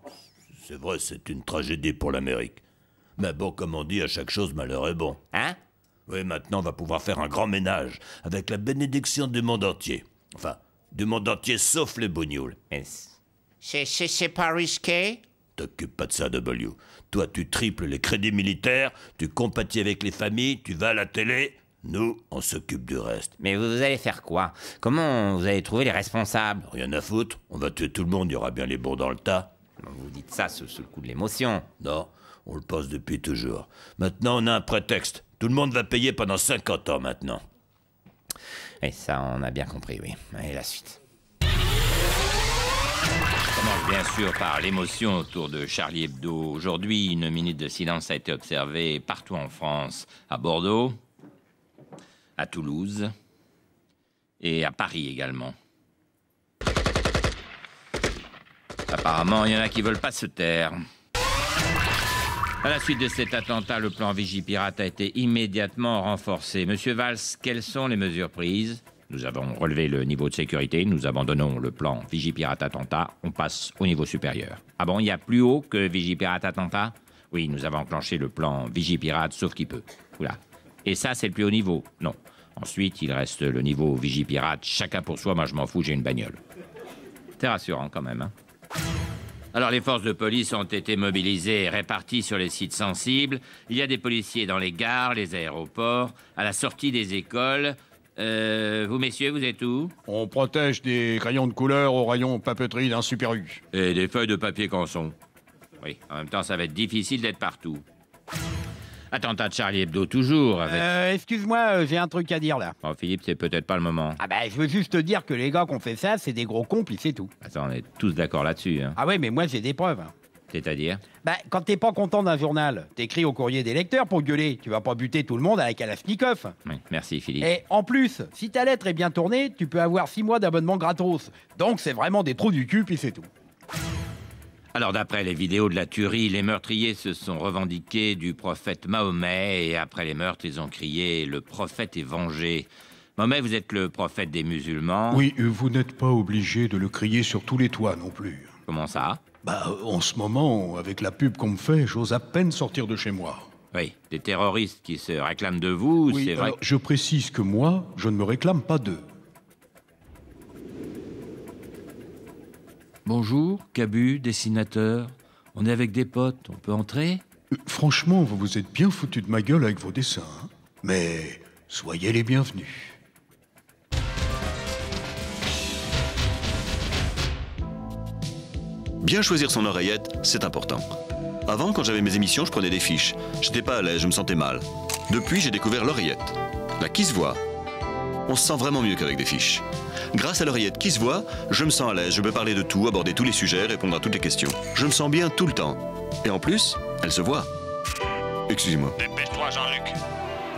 C'est vrai, c'est une tragédie pour l'Amérique. Mais bon, comme on dit, à chaque chose, malheur est bon. Hein? Oui, maintenant, on va pouvoir faire un grand ménage, avec la bénédiction du monde entier. Enfin, du monde entier, sauf les bougnoules. Mais C'est pas risqué? T'occupe pas de ça, W. Toi, tu triples les crédits militaires, tu compatis avec les familles, tu vas à la télé. Nous, on s'occupe du reste. Mais vous allez faire quoi? Comment vous allez trouver les responsables? Rien à foutre. On va tuer tout le monde, il y aura bien les bons dans le tas. Vous dites ça sous le coup de l'émotion. Non, on le pense depuis toujours. Maintenant, on a un prétexte. Tout le monde va payer pendant 50 ans, maintenant. Et ça, on a bien compris, oui. Et la suite. On commence bien sûr par l'émotion autour de Charlie Hebdo. Aujourd'hui, une minute de silence a été observée partout en France. À Bordeaux, à Toulouse et à Paris également. Apparemment, il y en a qui veulent pas se taire. À la suite de cet attentat, le plan Vigipirate a été immédiatement renforcé. Monsieur Valls, quelles sont les mesures prises? Nous avons relevé le niveau de sécurité, nous abandonnons le plan Vigipirate attentat, on passe au niveau supérieur. Ah bon, il y a plus haut que Vigipirate attentat? Oui, nous avons enclenché le plan Vigipirate, sauf qui peut. Oula. Et ça, c'est le plus haut niveau? Non. Ensuite, il reste le niveau Vigipirate, chacun pour soi, moi je m'en fous, j'ai une bagnole. C'est rassurant quand même, hein. Alors les forces de police ont été mobilisées et réparties sur les sites sensibles. Il y a des policiers dans les gares, les aéroports, à la sortie des écoles. Vous messieurs, vous êtes où? On protège des crayons de couleur au rayon papeterie d'un Super U. Et des feuilles de papier canson. Oui, en même temps, ça va être difficile d'être partout. Attentat de Charlie Hebdo toujours avec... Excuse-moi, j'ai un truc à dire là. Oh, Philippe, c'est peut-être pas le moment. Ah bah, je veux juste te dire que les gars qui ont fait ça, c'est des gros cons, puis c'est tout. Attends, on est tous d'accord là-dessus, hein. Ah ouais, mais moi j'ai des preuves. C'est-à-dire? Bah, quand t'es pas content d'un journal, t'écris au courrier des lecteurs pour gueuler. Tu vas pas buter tout le monde avec Kalachnikov. Oui, merci Philippe. Et en plus, si ta lettre est bien tournée, tu peux avoir 6 mois d'abonnement gratos. Donc c'est vraiment des trous du cul, puis c'est tout. Alors d'après les vidéos de la tuerie, les meurtriers se sont revendiqués du prophète Mahomet et après les meurtres, ils ont crié « Le prophète est vengé ». Mahomet, vous êtes le prophète des musulmans? Oui, vous n'êtes pas obligé de le crier sur tous les toits non plus. Comment ça? Bah, en ce moment, avec la pub qu'on me fait, j'ose à peine sortir de chez moi. Oui, des terroristes qui se réclament de vous, oui, c'est vrai. Je précise que moi, je ne me réclame pas d'eux. Bonjour, Cabu, dessinateur. On est avec des potes, on peut entrer? Franchement, vous vous êtes bien foutu de ma gueule avec vos dessins, hein. Mais soyez les bienvenus. Bien choisir son oreillette, c'est important. Avant, quand j'avais mes émissions, je prenais des fiches. J'étais pas à l'aise, je me sentais mal. Depuis, j'ai découvert l'oreillette. La qui se voit. On se sent vraiment mieux qu'avec des fiches. Grâce à l'oreillette qui se voit, je me sens à l'aise, je peux parler de tout, aborder tous les sujets, répondre à toutes les questions. Je me sens bien tout le temps. Et en plus, elle se voit. Excusez-moi. Dépêche-toi, Jean-Luc.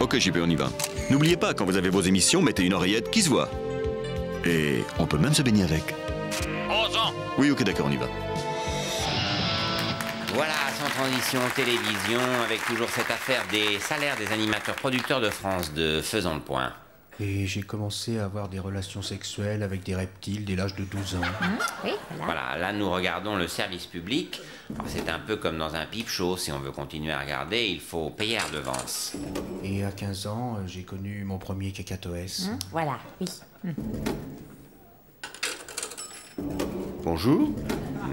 Ok, JP, on y va. N'oubliez pas, quand vous avez vos émissions, mettez une oreillette qui se voit. Et on peut même se baigner avec. 11 ans. Oui, ok, d'accord, on y va. Voilà, sans transition, télévision, avec toujours cette affaire des salaires des animateurs producteurs de France de Faisons le Point. Et j'ai commencé à avoir des relations sexuelles avec des reptiles dès l'âge de 12 ans. Oui, voilà. Voilà, là nous regardons le service public. Alors, c'est un peu comme dans un pipe show, si on veut continuer à regarder, il faut payer à redevance. Et à 15 ans, j'ai connu mon premier cacatoès. Voilà, oui. Bonjour.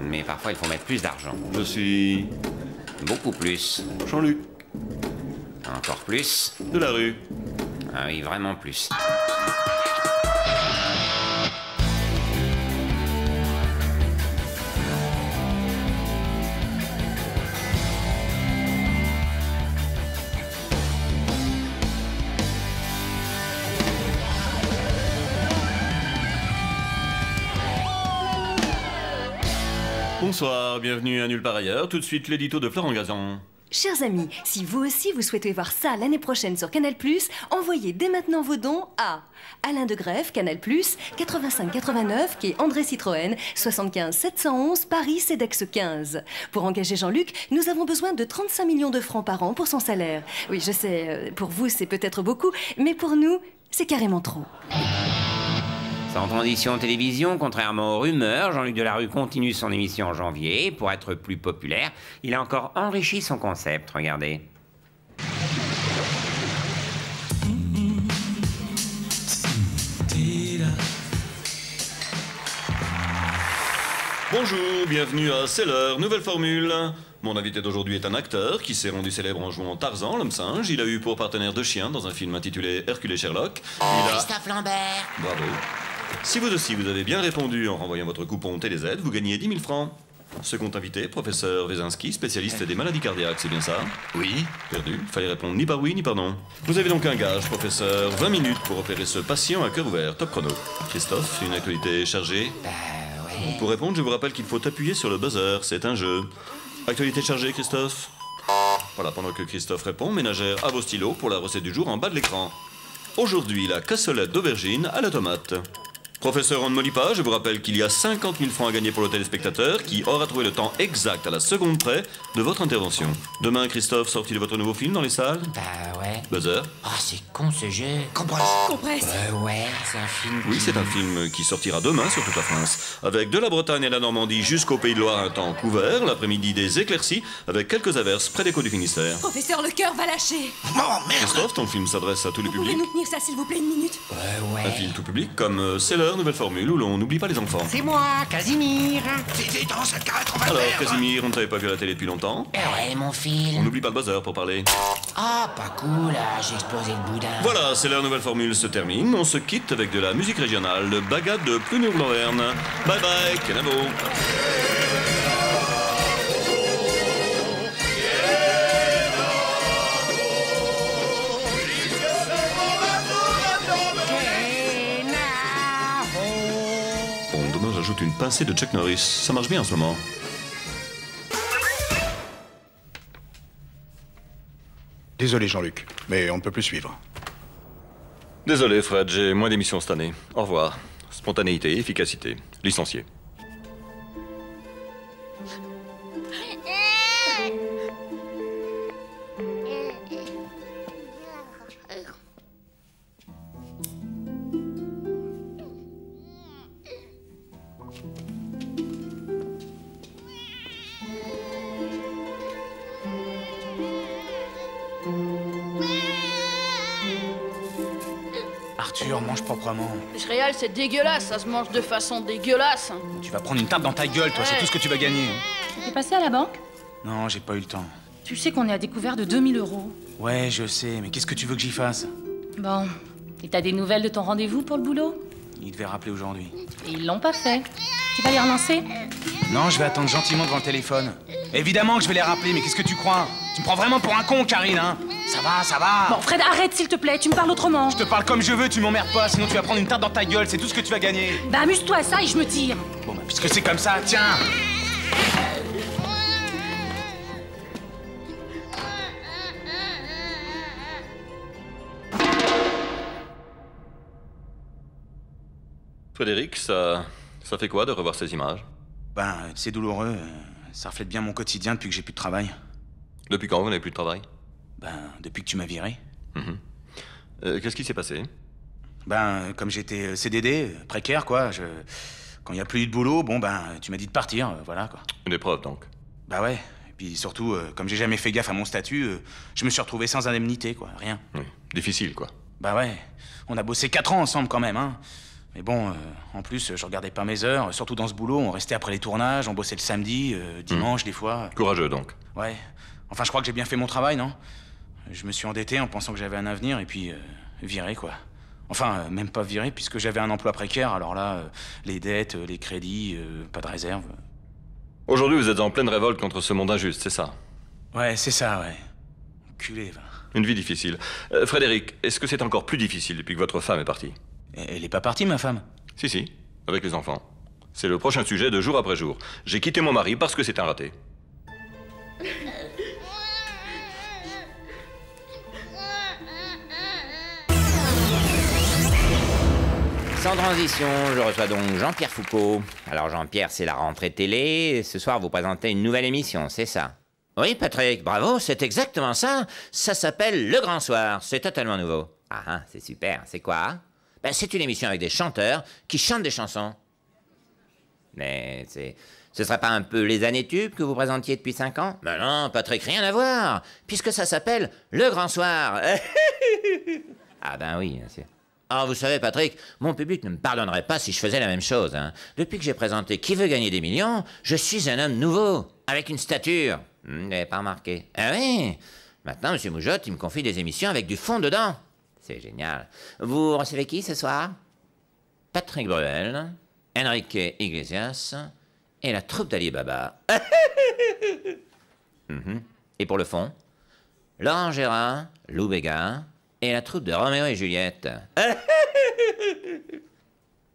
Mais parfois il faut mettre plus d'argent. Je suis... Beaucoup plus. Jean-Luc. Encore plus. De la rue. Ah oui, vraiment plus. Bonsoir, bienvenue à Nulle part ailleurs. Tout de suite, l'édito de Florent Gazan. Chers amis, si vous aussi vous souhaitez voir ça l'année prochaine sur Canal+, envoyez dès maintenant vos dons à Alain de Greff, Canal+, 85 89, quai André Citroën, 75 711, Paris, CEDEX 15. Pour engager Jean-Luc, nous avons besoin de 35 millions de francs par an pour son salaire. Oui, je sais, pour vous c'est peut-être beaucoup, mais pour nous, c'est carrément trop. Sans transition télévision, contrairement aux rumeurs, Jean-Luc Delarue continue son émission en janvier. Pour être plus populaire, il a encore enrichi son concept, regardez. Bonjour, bienvenue à C'est l'heure, nouvelle formule. Mon invité d'aujourd'hui est un acteur qui s'est rendu célèbre en jouant Tarzan, l'homme singe. Il a eu pour partenaire deux chiens dans un film intitulé Hercule et Sherlock. Christophe Lambert. Bravo. Si vous aussi vous avez bien répondu en renvoyant votre coupon TéléZ, vous gagnez 10 000 francs. Second invité, professeur Wezinski, spécialiste des maladies cardiaques, c'est bien ça? Oui. Perdu. Fallait répondre ni par oui ni par non. Vous avez donc un gage, professeur. 20 minutes pour opérer ce patient à cœur ouvert. Top chrono. Christophe, une actualité chargée? Ouais. Pour répondre, je vous rappelle qu'il faut appuyer sur le buzzer. C'est un jeu. Actualité chargée, Christophe? Voilà, pendant que Christophe répond, ménagère à vos stylos pour la recette du jour en bas de l'écran. Aujourd'hui, la cassolette d'aubergine à la tomate. Professeur Anne Molipa, je vous rappelle qu'il y a 50 000 francs à gagner pour le téléspectateur qui aura trouvé le temps exact à la seconde près de votre intervention. Demain, Christophe, sortie de votre nouveau film dans les salles? Bah ouais. Buzzer? Ah, c'est con ce jeu. Compresse. Ouais, c'est un film. Oui, c'est un film qui sortira demain sur toute la France. Avec de la Bretagne et la Normandie jusqu'au Pays de Loire, un temps couvert. L'après-midi, des éclaircies avec quelques averses près des côtes du Finistère. Professeur, le cœur va lâcher. Oh, merde. Christophe, ton film s'adresse à tous les Vous pouvez publics. nous tenir ça, s'il vous plaît, une minute? Ouais. Un film tout public comme C'est l'heure, nouvelle formule où l'on n'oublie pas les enfants. C'est moi, Casimir. C'est dans cette carrette, on va Alors, le faire. Casimir, on ne t'avait pas vu à la télé depuis longtemps. Ouais, mon film. On n'oublie pas le buzzer pour parler. Ah, pas cool, là, j'ai explosé le boudin. Voilà, c'est l'heure, nouvelle formule se termine. On se quitte avec de la musique régionale, le Bagad de Plunur-Lorraine. Bye bye, Kenavo. Bon, demain j'ajoute une pincée de Chuck Norris. Ça marche bien en ce moment. Désolé Jean-Luc, mais on ne peut plus suivre. Désolé Fred, j'ai moins d'émissions cette année. Au revoir. Spontanéité, efficacité. Licencié. Arthur, mange proprement. Réal, c'est dégueulasse, ça se mange de façon dégueulasse. Tu vas prendre une tarte dans ta gueule, toi, c'est Ouais. tout ce que tu vas gagner. T'es passé à la banque? Non, j'ai pas eu le temps. Tu sais qu'on est à découvert de 2000 €. Ouais, je sais, mais qu'est-ce que tu veux que j'y fasse? Bon. Et t'as des nouvelles de ton rendez-vous pour le boulot? Il devait rappeler aujourd'hui. Et ils l'ont pas fait. Tu vas les relancer? Non, je vais attendre gentiment devant le téléphone. Évidemment que je vais les rappeler, mais qu'est-ce que tu crois? Tu me prends vraiment pour un con, Karine, hein? Ça va, ça va. Bon, Fred, arrête s'il te plaît, tu me parles autrement. Je te parle comme je veux, tu m'emmerdes pas, sinon tu vas prendre une tarte dans ta gueule, c'est tout ce que tu vas gagner. Bah amuse-toi à ça et je me tire. Bon, bah, puisque c'est comme ça, tiens. Frédéric, ça fait quoi de revoir ces images? Ben, c'est douloureux. Ça reflète bien mon quotidien depuis que j'ai plus de travail. Depuis quand vous n'avez plus de travail? Ben, depuis que tu m'as viré. Qu'est-ce qui s'est passé? Ben, comme j'étais CDD, précaire, quoi, quand il n'y a plus eu de boulot, bon, ben, tu m'as dit de partir, voilà, quoi. Une épreuve, donc? Bah ouais. Et puis surtout, comme j'ai jamais fait gaffe à mon statut, je me suis retrouvé sans indemnité, quoi, rien. Oui, difficile, quoi. Bah ouais. On a bossé 4 ans ensemble, quand même, hein. Mais bon, en plus, je regardais pas mes heures, surtout dans ce boulot, on restait après les tournages, on bossait le samedi, dimanche, des fois. Courageux, donc. Ouais. Enfin, je crois que j'ai bien fait mon travail, non? Je me suis endetté en pensant que j'avais un avenir, et puis, viré, quoi. Enfin, même pas viré, puisque j'avais un emploi précaire, alors là, les dettes, les crédits, pas de réserve. Aujourd'hui, vous êtes en pleine révolte contre ce monde injuste, c'est ça? Ouais, c'est ça, ouais. Enculé, va. Une vie difficile. Frédéric, est-ce que c'est encore plus difficile depuis que votre femme est partie? Elle est pas partie, ma femme? Si, avec les enfants. C'est le prochain sujet de jour après jour. J'ai quitté mon mari parce que c'est un raté. Sans transition, je reçois donc Jean-Pierre Foucault. Alors Jean-Pierre, c'est la rentrée télé. Ce soir, vous présentez une nouvelle émission, c'est ça? Oui, Patrick, bravo, c'est exactement ça. Ça s'appelle Le Grand Soir. C'est totalement nouveau. Ah, c'est super. C'est quoi? Ben, c'est une émission avec des chanteurs qui chantent des chansons. Mais ce serait pas un peu les années tubes que vous présentiez depuis 5 ans? Ben non, Patrick, rien à voir. Puisque ça s'appelle Le Grand Soir. Ah ben oui, bien sûr. Ah, vous savez, Patrick, mon public ne me pardonnerait pas si je faisais la même chose. Hein. Depuis que j'ai présenté Qui veut gagner des millions, je suis un homme nouveau, avec une stature. Vous n'avez pas remarqué? Ah oui. Maintenant, M. Moujotte, il me confie des émissions avec du fond dedans. C'est génial. Vous recevez qui ce soir? Patrick Bruel, Enrique Iglesias et la troupe d'Ali Baba. Et pour le fond, Laurent Gérard, Lou Béga et la troupe de Roméo et Juliette.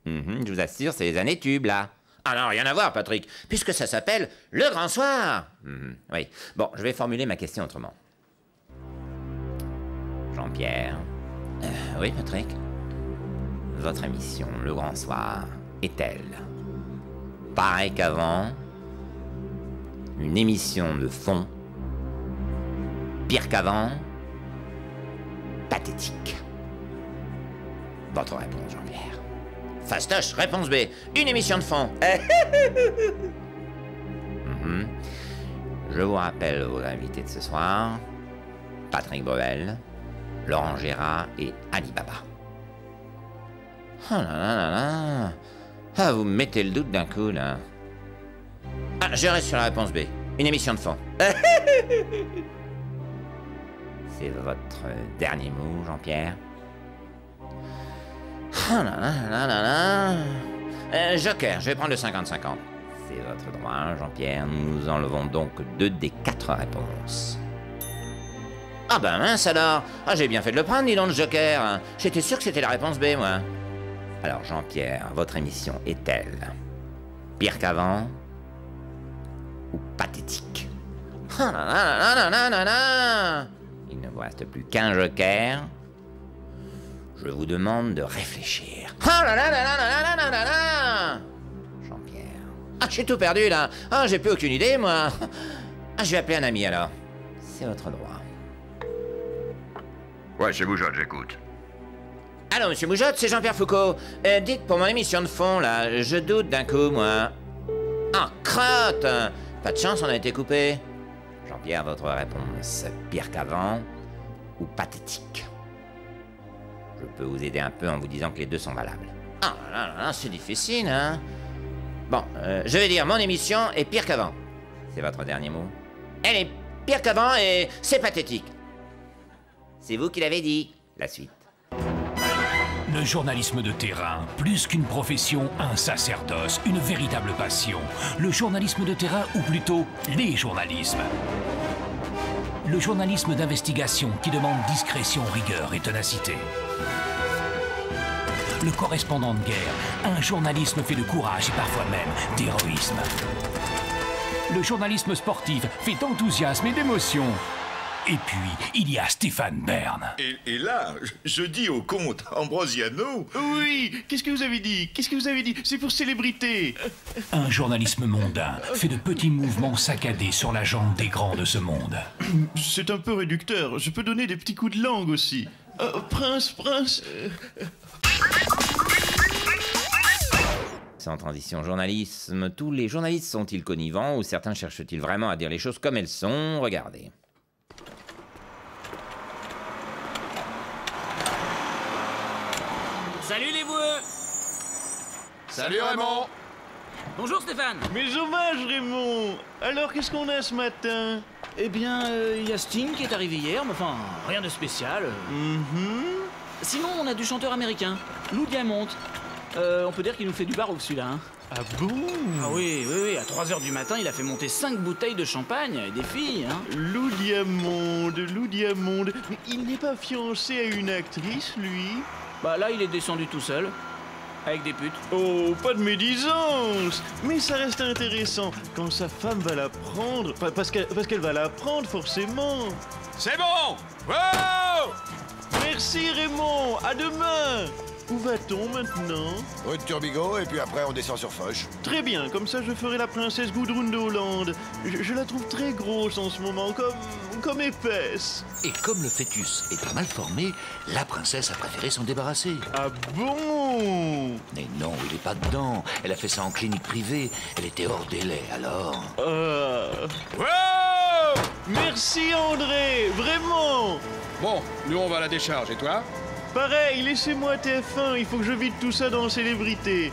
Je vous assure, c'est les années tubes, là. Ah non, rien à voir, Patrick, puisque ça s'appelle Le Grand Soir. Oui. Bon, je vais formuler ma question autrement. Jean-Pierre. Oui, Patrick? Votre émission, Le Grand Soir, est-elle pareil qu'avant? Une émission de fond? Pire qu'avant? Pathétique. Votre réponse, Jean-Pierre. Fastoche, réponse B. Une émission de fond. Je vous rappelle vos invités de ce soir. Patrick Bruel, Laurent Gérard et Ali Baba. Oh là là là là. Ah, vous me mettez le doute d'un coup, là. Ah, je reste sur la réponse B. Une émission de fond. C'est votre dernier mot, Jean-Pierre? Oh là là là là là. Joker, je vais prendre le 50-50. C'est votre droit, Jean-Pierre. Nous enlevons donc 2 des 4 réponses. Ah ben mince alors. Ah, j'ai bien fait de le prendre, dis donc, le Joker. J'étais sûr que c'était la réponse B, moi. Alors, Jean-Pierre, votre émission est-elle pire qu'avant ou pathétique? Oh là là là là là là là. Il ne vous reste plus qu'un joker. Je vous demande de réfléchir. Oh là là là là là là là là. Jean-Pierre. Ah, j'ai tout perdu, là. Ah, j'ai plus aucune idée, moi. Ah, je vais appeler un ami, alors. C'est votre droit. Ouais, c'est Moujotte, j'écoute. Allô, monsieur Moujotte, c'est Jean-Pierre Foucault. Dites, pour mon émission de fond, là, je doute d'un coup, moi. Ah, crotte. Pas de chance, on a été coupé. Jean-Pierre, votre réponse, pire qu'avant ou pathétique? Je peux vous aider un peu en vous disant que les deux sont valables. Ah là là là, c'est difficile, hein? Bon, je vais dire, mon émission est pire qu'avant. C'est votre dernier mot? Elle est pire qu'avant et c'est pathétique. C'est vous qui l'avez dit. La suite. Le journalisme de terrain, plus qu'une profession, un sacerdoce, une véritable passion. Le journalisme de terrain, ou plutôt les journalismes. Le journalisme d'investigation qui demande discrétion, rigueur et ténacité. Le correspondant de guerre, un journalisme fait de courage et parfois même d'héroïsme. Le journalisme sportif fait d'enthousiasme et d'émotion. Et puis, il y a Stéphane Bern. Et là, je dis au comte Ambrosiano... Oui, qu'est-ce que vous avez dit? Qu'est-ce que vous avez dit? C'est pour célébrité. Un journalisme mondain fait de petits mouvements saccadés sur la jambe des grands de ce monde. C'est un peu réducteur. Je peux donner des petits coups de langue aussi. Prince. Sans transition journalisme, tous les journalistes sont-ils connivants ou certains cherchent-ils vraiment à dire les choses comme elles sont? Regardez. Salut les boueux! Salut Raymond! Bonjour Stéphane! Mes hommages Raymond! Alors qu'est-ce qu'on a ce matin? Eh bien, il y a Sting qui est arrivé hier, mais enfin, rien de spécial. Sinon, on a du chanteur américain, Lou Diamond. On peut dire qu'il nous fait du baroque celui-là. Hein. Ah bon? Ah oui, à 3h du matin, il a fait monter 5 bouteilles de champagne et des filles. Hein. Lou Diamond. Mais il n'est pas fiancé à une actrice, lui? Bah là, il est descendu tout seul. Avec des putes. Oh, pas de médisance. Mais ça reste intéressant quand sa femme va la prendre, parce qu'elle va la prendre forcément. C'est bon. Wow. Merci Raymond, à demain. Où va-t-on maintenant? Rue de Turbigo, et puis après on descend sur Foch. Très bien, comme ça je ferai la princesse Gudrun de Hollande. Je la trouve très grosse en ce moment, comme épaisse. Et comme le fœtus est pas mal formé, la princesse a préféré s'en débarrasser. Ah bon? Mais non, il est pas dedans. Elle a fait ça en clinique privée. Elle était hors délai, alors... Wow! Merci André, vraiment. Bon, nous on va à la décharge, et toi? Pareil, laissez-moi TF1, il faut que je vide tout ça dans Célébrité.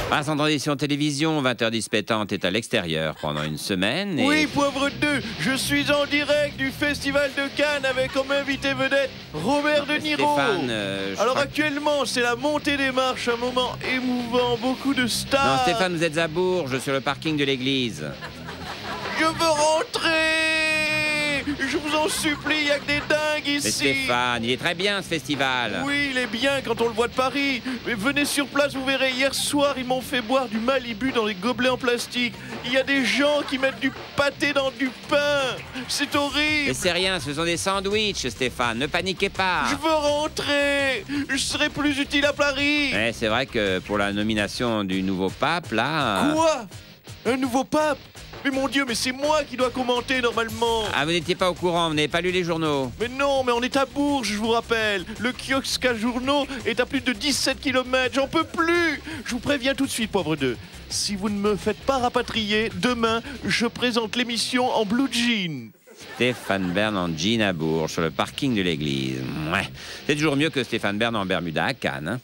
Pas sans transition télévision, 20h10 pétante est à l'extérieur pendant une semaine et... Oui, Poivre 2, je suis en direct du Festival de Cannes avec comme invité vedette Robert De Niro. Stéphane, alors actuellement, c'est la montée des marches, un moment émouvant, beaucoup de stars. Non, Stéphane, vous êtes à Bourges, sur le parking de l'église. Je veux rentrer. Je vous en supplie, il n'y a que des dingues ici. Mais Stéphane, il est très bien ce festival. Oui, il est bien quand on le voit de Paris. Mais venez sur place, vous verrez. Hier soir, ils m'ont fait boire du Malibu dans des gobelets en plastique. Il y a des gens qui mettent du pâté dans du pain. C'est horrible. Mais c'est rien, ce sont des sandwichs, Stéphane. Ne paniquez pas. Je veux rentrer. Je serai plus utile à Paris. Ouais, c'est vrai que pour la nomination du nouveau pape, là... Quoi? Un nouveau pape? Mais mon Dieu, mais c'est moi qui dois commenter normalement. Ah, vous n'étiez pas au courant, vous n'avez pas lu les journaux. Mais non, mais on est à Bourges, je vous rappelle. Le kiosque à journaux est à plus de 17 km, j'en peux plus. Je vous préviens tout de suite, Poivre 2. Si vous ne me faites pas rapatrier, demain, je présente l'émission en blue jean. Stéphane Bern en jean à Bourges, sur le parking de l'église. Ouais, c'est toujours mieux que Stéphane Bern en Bermuda à Cannes. Hein.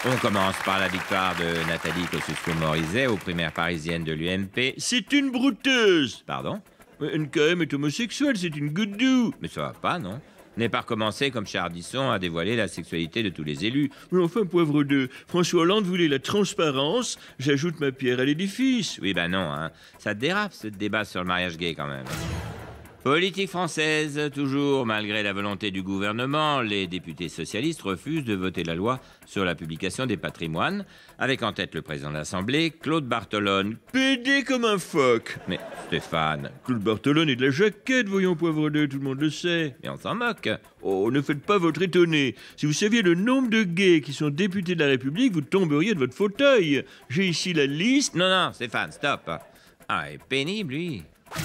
On commence par la victoire de Nathalie Kosciusko-Morizet aux primaires parisiennes de l'UMP. C'est une brouteuse. Pardon? NKM est homosexuelle, c'est une goudou. Mais ça va pas, non? N'est pas recommencé comme chez Ardisson à dévoiler la sexualité de tous les élus. Mais enfin, Poivre 2, François Hollande voulait la transparence, j'ajoute ma pierre à l'édifice. Oui, ben non, hein. Ça dérape ce débat sur le mariage gay quand même. Politique française, toujours, malgré la volonté du gouvernement, les députés socialistes refusent de voter la loi sur la publication des patrimoines, avec en tête le président de l'Assemblée, Claude Bartolone. PD comme un phoque. Mais Stéphane... Claude Bartolone est de la jaquette, voyons, Poivre 2, tout le monde le sait. Mais on s'en moque. Oh, ne faites pas votre étonné. Si vous saviez le nombre de gays qui sont députés de la République, vous tomberiez de votre fauteuil. J'ai ici la liste. Non, Stéphane, stop. Ah, il est pénible, lui.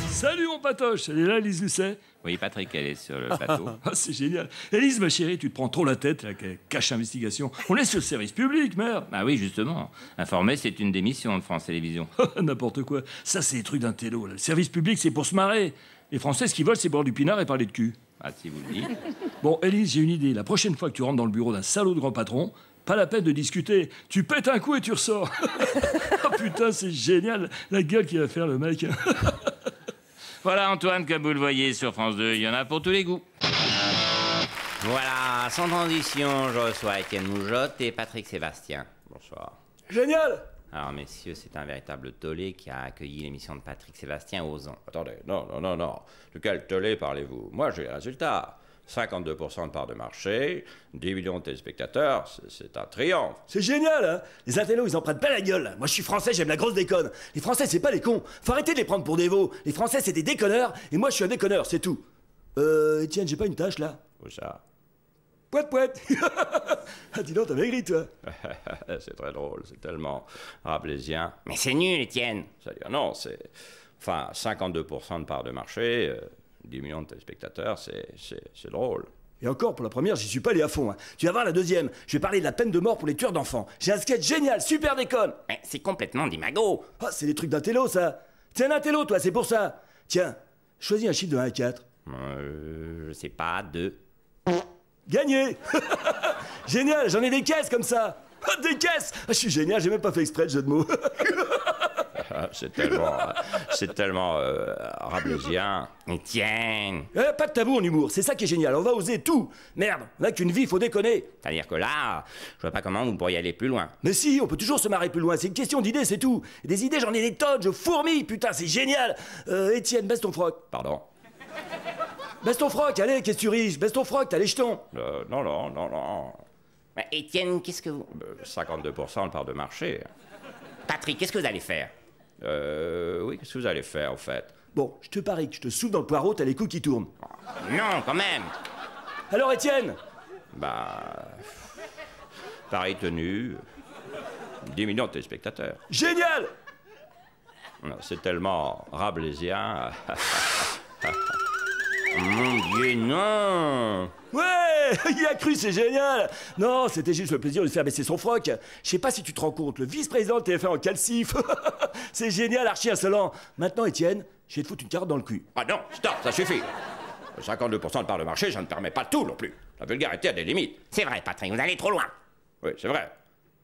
Salut mon patoche, elle est là, Lise Lucet? Oui, Patrick, elle est sur le plateau. C'est génial. Élise, ma chérie, tu te prends trop la tête, là, cache investigation. On est sur le service public, merde. Ah oui, justement. Informer, c'est une des missions de France Télévisions. N'importe quoi. Ça, c'est des trucs d'un télo, là. Le service public, c'est pour se marrer. Les Français, ce qu'ils veulent, c'est boire du pinard et parler de cul. Ah, si vous le dites. Bon, Élise, j'ai une idée. La prochaine fois que tu rentres dans le bureau d'un salaud de grand patron, pas la peine de discuter. Tu pètes un coup et tu ressors. Oh putain, c'est génial. La gueule qu'il va faire, le mec. Voilà, Antoine, comme vous le voyez sur France 2, il y en a pour tous les goûts. Voilà, sans transition, je reçois Étienne Moujotte et Patrick Sébastien. Bonsoir. Génial! Alors, messieurs, c'est un véritable tollé qui a accueilli l'émission de Patrick Sébastien aux ans. Attendez, non. De quel tollé parlez-vous? Moi, j'ai les résultats. 52% de part de marché, 10 millions de téléspectateurs, c'est un triomphe. C'est génial, hein? Les intellos, ils en prennent pas la gueule. Moi, je suis français, j'aime la grosse déconne. Les Français, c'est pas les cons. Faut arrêter de les prendre pour des veaux. Les Français, c'est des déconneurs, et moi, je suis un déconneur, c'est tout. Étienne, j'ai pas une tâche, là? Où ça? Poète. Ah, dis donc, t'as maigri, toi. C'est très drôle, c'est tellement rabelaisien. Mais c'est nul, Étienne. C'est-à-dire, non, c'est... Enfin, 52% de part de marché... 10 millions de téléspectateurs, c'est drôle. Et encore, pour la première, j'y suis pas allé à fond. Hein. Tu vas voir la deuxième. Je vais parler de la peine de mort pour les tueurs d'enfants. J'ai un sketch génial, super déconne. Mais c'est complètement d'imago. Ah, c'est des trucs d'intello, ça. T'es un intello, toi, c'est pour ça. Tiens, choisis un chiffre de 1 à 4. Je sais pas, 2. Gagné. Génial, j'en ai des caisses comme ça. Ah, des caisses. Ah, je suis génial, j'ai même pas fait exprès de jeu de mots. C'est tellement rabelaisien. Étienne. Pas de tabou en humour, c'est ça qui est génial, on va oser tout. Merde, on a qu'une vie, faut déconner. C'est-à-dire que là, je vois pas comment vous pourriez aller plus loin. Mais si, on peut toujours se marrer plus loin, c'est une question d'idées, c'est tout. Des idées, j'en ai des tonnes, je fourmille, putain, c'est génial. Étienne, baisse ton froc. Pardon. Baisse ton froc, allez, qu'est-ce que tu riches? Baisse ton froc, t'as les jetons. Non. Étienne, qu'est-ce que vous... 52% de part de marché. Patrick, qu'est-ce que vous allez faire? Oui, qu'est-ce que vous allez faire, en fait? Bon, je te parie que je te souffle dans le poireau, t'as les coups qui tournent. Non, quand même. Alors, Étienne? Paris tenu, 10 millions de téléspectateurs. Génial! Non, c'est tellement rabelaisien. Mon Dieu, non! Ouais, il a cru, c'est génial. Non, c'était juste le plaisir de faire baisser son froc. Je sais pas si tu te rends compte, le vice-président de TF1 en calcif. C'est génial, archi insolent. Maintenant, Étienne, je vais te foutre une carotte dans le cul. Ah non, stop, ça suffit. 52% de part de marché, ça ne permet pas tout non plus. La vulgarité a des limites. C'est vrai, Patrick, vous allez trop loin. Oui, c'est vrai.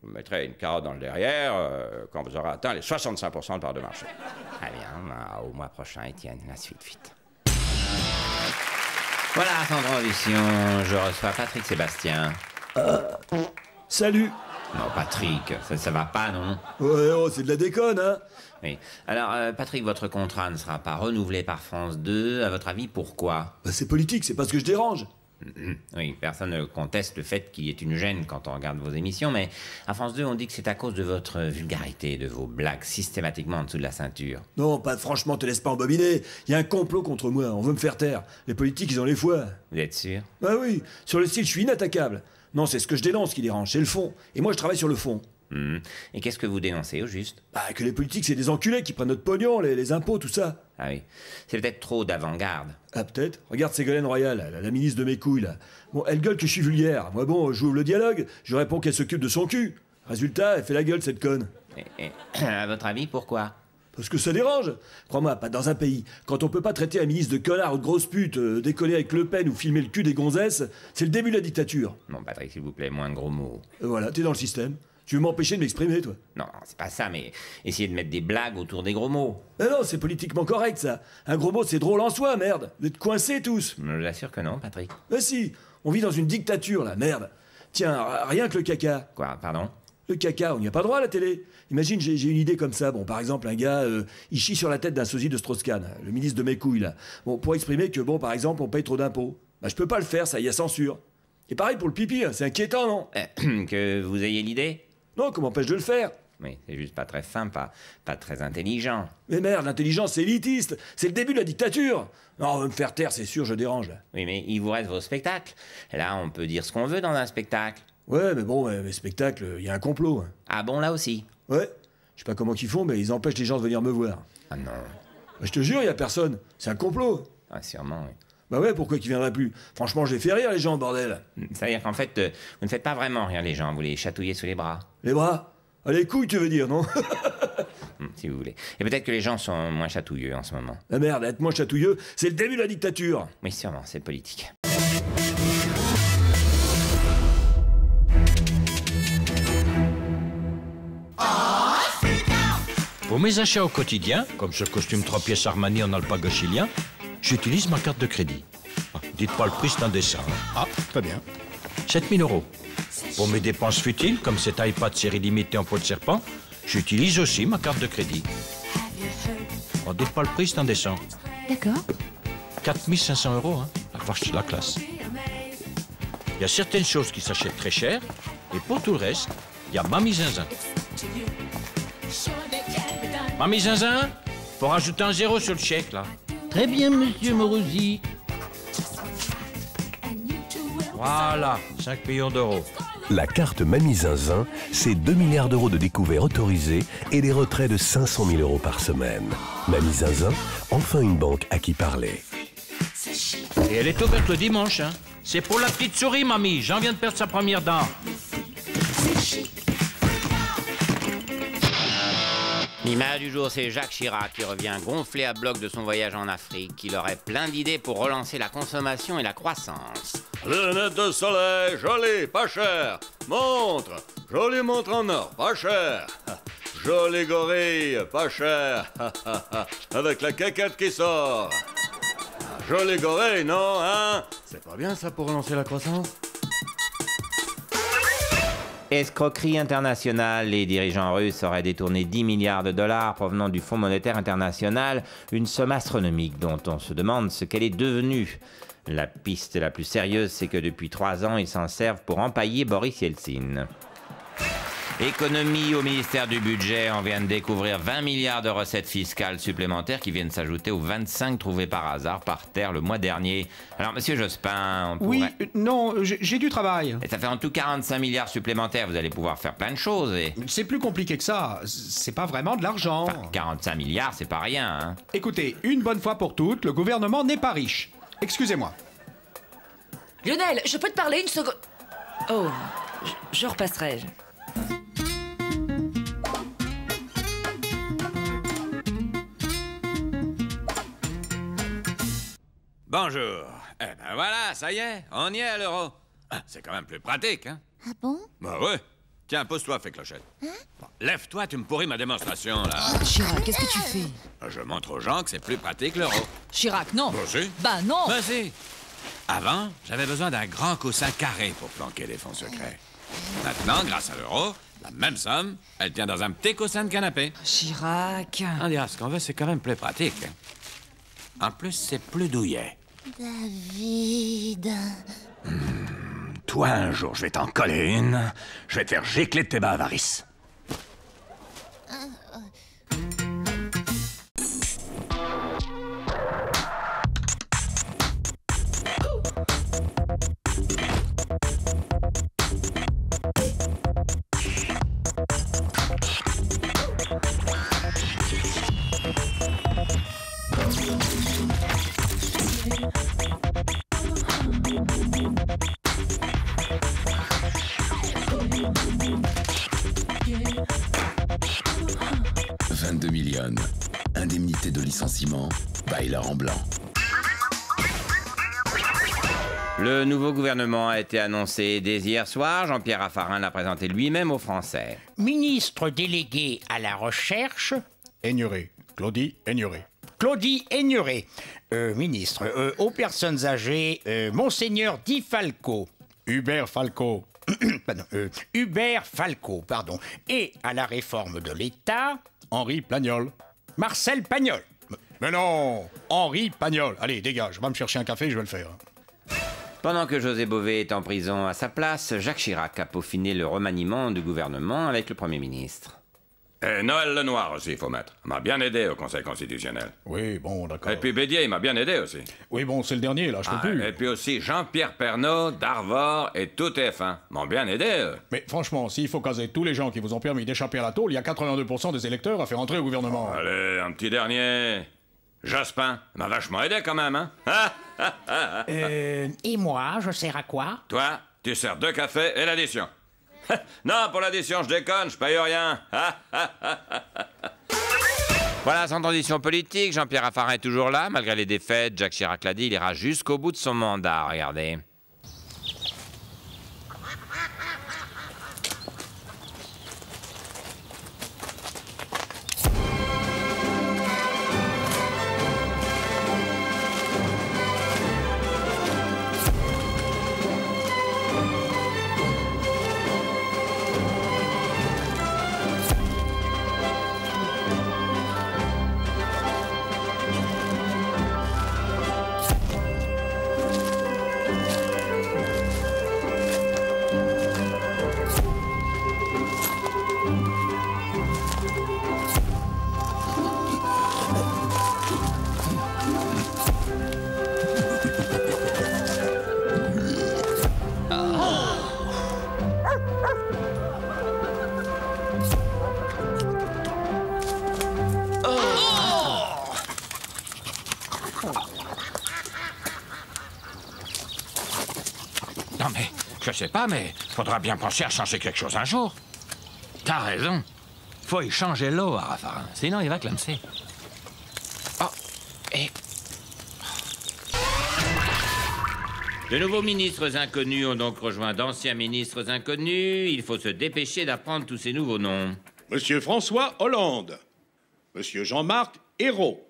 Vous mettrez une carotte dans le derrière quand vous aurez atteint les 65% de part de marché. Très bien, au mois prochain, Étienne, la suite, vite. Voilà, sans transition, je reçois Patrick Sébastien. Salut. Non, Patrick, ça va pas, non? Ouais, oh, c'est de la déconne, hein? Oui. Alors, Patrick, votre contrat ne sera pas renouvelé par France 2. À votre avis, pourquoi? C'est politique, c'est parce que je dérange. Oui, personne ne conteste le fait qu'il y ait une gêne quand on regarde vos émissions, mais à France 2, on dit que c'est à cause de votre vulgarité, de vos blagues systématiquement en dessous de la ceinture. Non, franchement, te laisse pas embobiner. Il y a un complot contre moi, on veut me faire taire. Les politiques, ils ont les foies. Vous êtes sûr? Bah oui, sur le style, je suis inattaquable. Non, c'est ce que je dénonce qui dérange, c'est le fond. Et moi, je travaille sur le fond. Et qu'est-ce que vous dénoncez, au juste? Que les politiques, c'est des enculés qui prennent notre pognon, les impôts, tout ça. Ah oui. C'est peut-être trop d'avant-garde. Ah, peut-être. Regarde Ségolène Royal, la ministre de mes couilles, là. Bon, elle gueule que je suis vulgaire. Moi, bon, j'ouvre le dialogue, je réponds qu'elle s'occupe de son cul. Résultat, elle fait la gueule, cette conne. Et à votre avis, pourquoi? Parce que ça dérange. Crois-moi, pas dans un pays. Quand on peut pas traiter un ministre de connard ou de grosse pute, décoller avec Le Pen ou filmer le cul des gonzesses, c'est le début de la dictature. Bon, Patrick, s'il vous plaît, moins de gros mots. Voilà, t'es dans le système. Tu veux m'empêcher de m'exprimer, toi? Non, c'est pas ça, mais essayez de mettre des blagues autour des gros mots. Mais non, c'est politiquement correct, ça. Un gros mot, c'est drôle en soi, merde. Vous êtes coincés, tous. Je vous assure que non, Patrick. Mais si, on vit dans une dictature, là, merde. Tiens, rien que le caca. Quoi, pardon? Le caca, on n'y a pas droit à la télé. Imagine, j'ai une idée comme ça. Bon, par exemple, un gars, il chie sur la tête d'un sosie de Strauss-Kahn, le ministre de mes couilles, là. Bon, pour exprimer que, bon, par exemple, on paye trop d'impôts. Je peux pas le faire, ça, il y a censure. Et pareil pour le pipi, hein, c'est inquiétant, non? Que vous ayez l'idée? Non, qu'on m'empêche de le faire. Oui, c'est juste pas très fin, pas très intelligent. Mais merde, l'intelligence, c'est élitiste. C'est le début de la dictature. Non, on va me faire taire, c'est sûr, je dérange, là. Oui, mais il vous reste vos spectacles. Là, on peut dire ce qu'on veut dans un spectacle. Ouais, mais bon, mes spectacles, il y a un complot. Hein. Ah bon, là aussi? Ouais. Je sais pas comment ils font, mais ils empêchent les gens de venir me voir. Ah non. Je te jure, il y a personne. C'est un complot. Ah, sûrement, oui. Bah ouais, pourquoi qu'ils viendraient plus? Franchement, je les fais rire, les gens, bordel. C'est-à-dire qu'en fait, vous ne faites pas vraiment rire les gens, vous les chatouillez sous les bras. Les bras? Ah, les couilles, tu veux dire, non? Si vous voulez. Et peut-être que les gens sont moins chatouilleux en ce moment. La merde, être moins chatouilleux, c'est le début de la dictature. Oui, sûrement, c'est politique. Pour mes achats au quotidien, comme ce costume 3 pièces Armani en alpaga chilien, j'utilise ma carte de crédit. Dites pas le prix, c'est indécent. Ah, très bien. 7 000 €. Pour mes dépenses futiles, comme cet iPad série limitée en peau de serpent, j'utilise aussi ma carte de crédit. Dites pas le prix, c'est indécent. D'accord. 4 500 €, hein. La vache, c'est la classe. Il y a certaines choses qui s'achètent très cher, et pour tout le reste, il y a Mamie Zinzin. Mamie Zinzin, faut rajouter un 0 sur le chèque, là. Très bien, monsieur Morosi. Voilà, 5 millions d'euros. La carte Mamie Zinzin, c'est 2 milliards d'euros de découverts autorisés et des retraits de 500 000 € par semaine. Mamie Zinzin, enfin une banque à qui parler. Et elle est ouverte le dimanche, hein. C'est pour la petite souris, mamie. Jean vient de perdre sa première dent. L'image du jour, c'est Jacques Chirac qui revient gonflé à bloc de son voyage en Afrique. Il aurait plein d'idées pour relancer la consommation et la croissance. Lunettes de soleil, jolie, pas cher. Montre, jolie montre en or, pas cher. Jolie gorille, pas cher. Avec la caquette qui sort. Jolie gorille, non, hein? C'est pas bien ça pour relancer la croissance? Escroquerie internationale. Les dirigeants russes auraient détourné 10 milliards de dollars provenant du Fonds monétaire international, une somme astronomique dont on se demande ce qu'elle est devenue. La piste la plus sérieuse, c'est que depuis 3 ans, ils s'en servent pour empailler Boris Yeltsin. Économie au ministère du Budget, on vient de découvrir 20 milliards de recettes fiscales supplémentaires qui viennent s'ajouter aux 25 trouvées par hasard par terre le mois dernier. Alors, monsieur Jospin, on pourrait... Oui, non, j'ai du travail. Et ça fait en tout 45 milliards supplémentaires, vous allez pouvoir faire plein de choses et... C'est plus compliqué que ça, c'est pas vraiment de l'argent. Enfin, 45 milliards, c'est pas rien, hein. Écoutez, une bonne fois pour toutes, le gouvernement n'est pas riche. Excusez-moi. Lionel, je peux te parler une seconde? Oh, je repasserai. Bonjour. Eh ben voilà, ça y est, on y est à l'euro. Ah, c'est quand même plus pratique, hein? Ah bon? Bah ouais. Tiens, pose-toi, fais clochette. Hein? Bon, lève-toi, tu me pourris ma démonstration, là. Oh, Chirac, qu'est-ce que tu fais? Je montre aux gens que c'est plus pratique l'euro. Chirac, non. Bah si. Bah non. Bah si. Avant, j'avais besoin d'un grand coussin carré pour planquer des fonds secrets. Maintenant, grâce à l'euro, la même somme, elle tient dans un petit coussin de canapé. Chirac. On dira ce qu'on veut, c'est quand même plus pratique. En plus, c'est plus douillet. David... Toi, un jour, je vais t'en coller une. Je vais te faire gicler de tes bas avarices. Indemnité de licenciement, bailler en blanc. Le nouveau gouvernement a été annoncé dès hier soir. Jean-Pierre Raffarin l'a présenté lui-même aux Français. Ministre délégué à la recherche... Aigneré. Claudie Aigneré. Claudie Aigneré. Ministre aux personnes âgées, Monseigneur Di Falco. Hubert Falco. Hubert Falco, pardon. Et à la réforme de l'État... Henri Pagnol. Marcel Pagnol. Mais non, Henri Pagnol. Allez, dégage, va me chercher un café, je vais le faire. Pendant que José Bové est en prison à sa place, Jacques Chirac a peaufiné le remaniement du gouvernement avec le Premier ministre. Et Noël Lenoir aussi, il faut mettre. Il m'a bien aidé au Conseil constitutionnel. Oui, bon, d'accord. Et puis Bédier, il m'a bien aidé aussi. Oui, bon, c'est le dernier, là, je peux plus. Et puis aussi Jean-Pierre Pernaut, Darvor et tout TF1. M'ont bien aidé, eux. Mais franchement, s'il faut caser tous les gens qui vous ont permis d'échapper à la tôle, il y a 82% des électeurs à faire entrer au gouvernement. Allez, un petit dernier. Jospin, m'a vachement aidé quand même, hein? Et moi, je sers à quoi? Toi, tu sers 2 cafés et l'addition. Non, pour l'addition, je déconne, je paye rien. Voilà, sans transition politique, Jean-Pierre Raffarin est toujours là. Malgré les défaites, Jacques Chirac l'a dit, il ira jusqu'au bout de son mandat. Regardez. Non mais, je sais pas, mais faudra bien penser à changer quelque chose un jour. T'as raison. Faut y changer l'eau à Raffarin, sinon il va clamser. Oh, et... De nouveaux ministres inconnus ont donc rejoint d'anciens ministres inconnus. Il faut se dépêcher d'apprendre tous ces nouveaux noms. Monsieur François Hollande. Monsieur Jean-Marc Ayrault.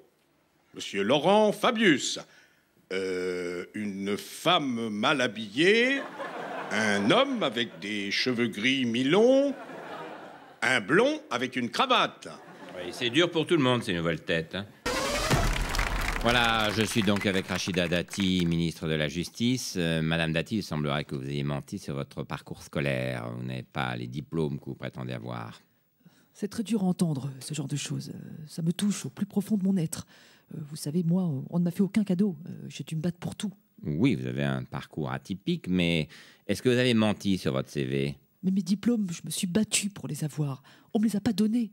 Monsieur Laurent Fabius. Une femme mal habillée. Un homme avec des cheveux gris mi-longs. Un blond avec une cravate. Oui, c'est dur pour tout le monde, ces nouvelles têtes. Hein. Voilà, je suis donc avec Rachida Dati, ministre de la Justice. Madame Dati, il semblerait que vous ayez menti sur votre parcours scolaire. Vous n'avez pas les diplômes que vous prétendez avoir. C'est très dur à entendre, ce genre de choses. Ça me touche au plus profond de mon être. Vous savez, moi, on ne m'a fait aucun cadeau. J'ai dû me battre pour tout. Oui, vous avez un parcours atypique, mais est-ce que vous avez menti sur votre CV? Mais mes diplômes, je me suis battue pour les avoir. On me les a pas donnés.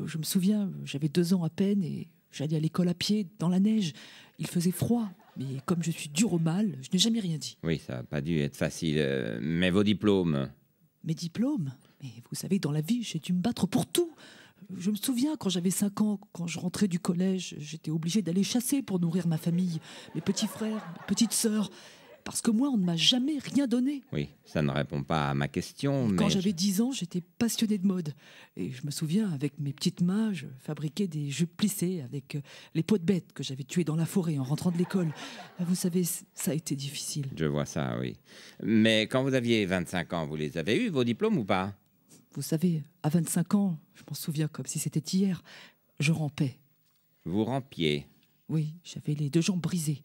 Je me souviens, j'avais 2 ans à peine et j'allais à l'école à pied, dans la neige. Il faisait froid, mais comme je suis dure au mal, je n'ai jamais rien dit. Oui, ça n'a pas dû être facile. Mais vos diplômes? Mes diplômes? Mais vous savez, dans la vie, j'ai dû me battre pour tout. Je me souviens, quand j'avais 5 ans, quand je rentrais du collège, j'étais obligée d'aller chasser pour nourrir ma famille, mes petits frères, mes petites sœurs. Parce que moi, on ne m'a jamais rien donné. Oui, ça ne répond pas à ma question, mais... Quand j'avais 10 ans, j'étais passionnée de mode. Et je me souviens, avec mes petites mains, je fabriquais des jupes plissées avec les peaux de bêtes que j'avais tuées dans la forêt en rentrant de l'école. Vous savez, ça a été difficile. Je vois ça, oui. Mais quand vous aviez 25 ans, vous les avez eus, vos diplômes, ou pas? Vous savez, à 25 ans, je m'en souviens comme si c'était hier, je rampais. Vous rampiez? Oui, j'avais les 2 jambes brisées.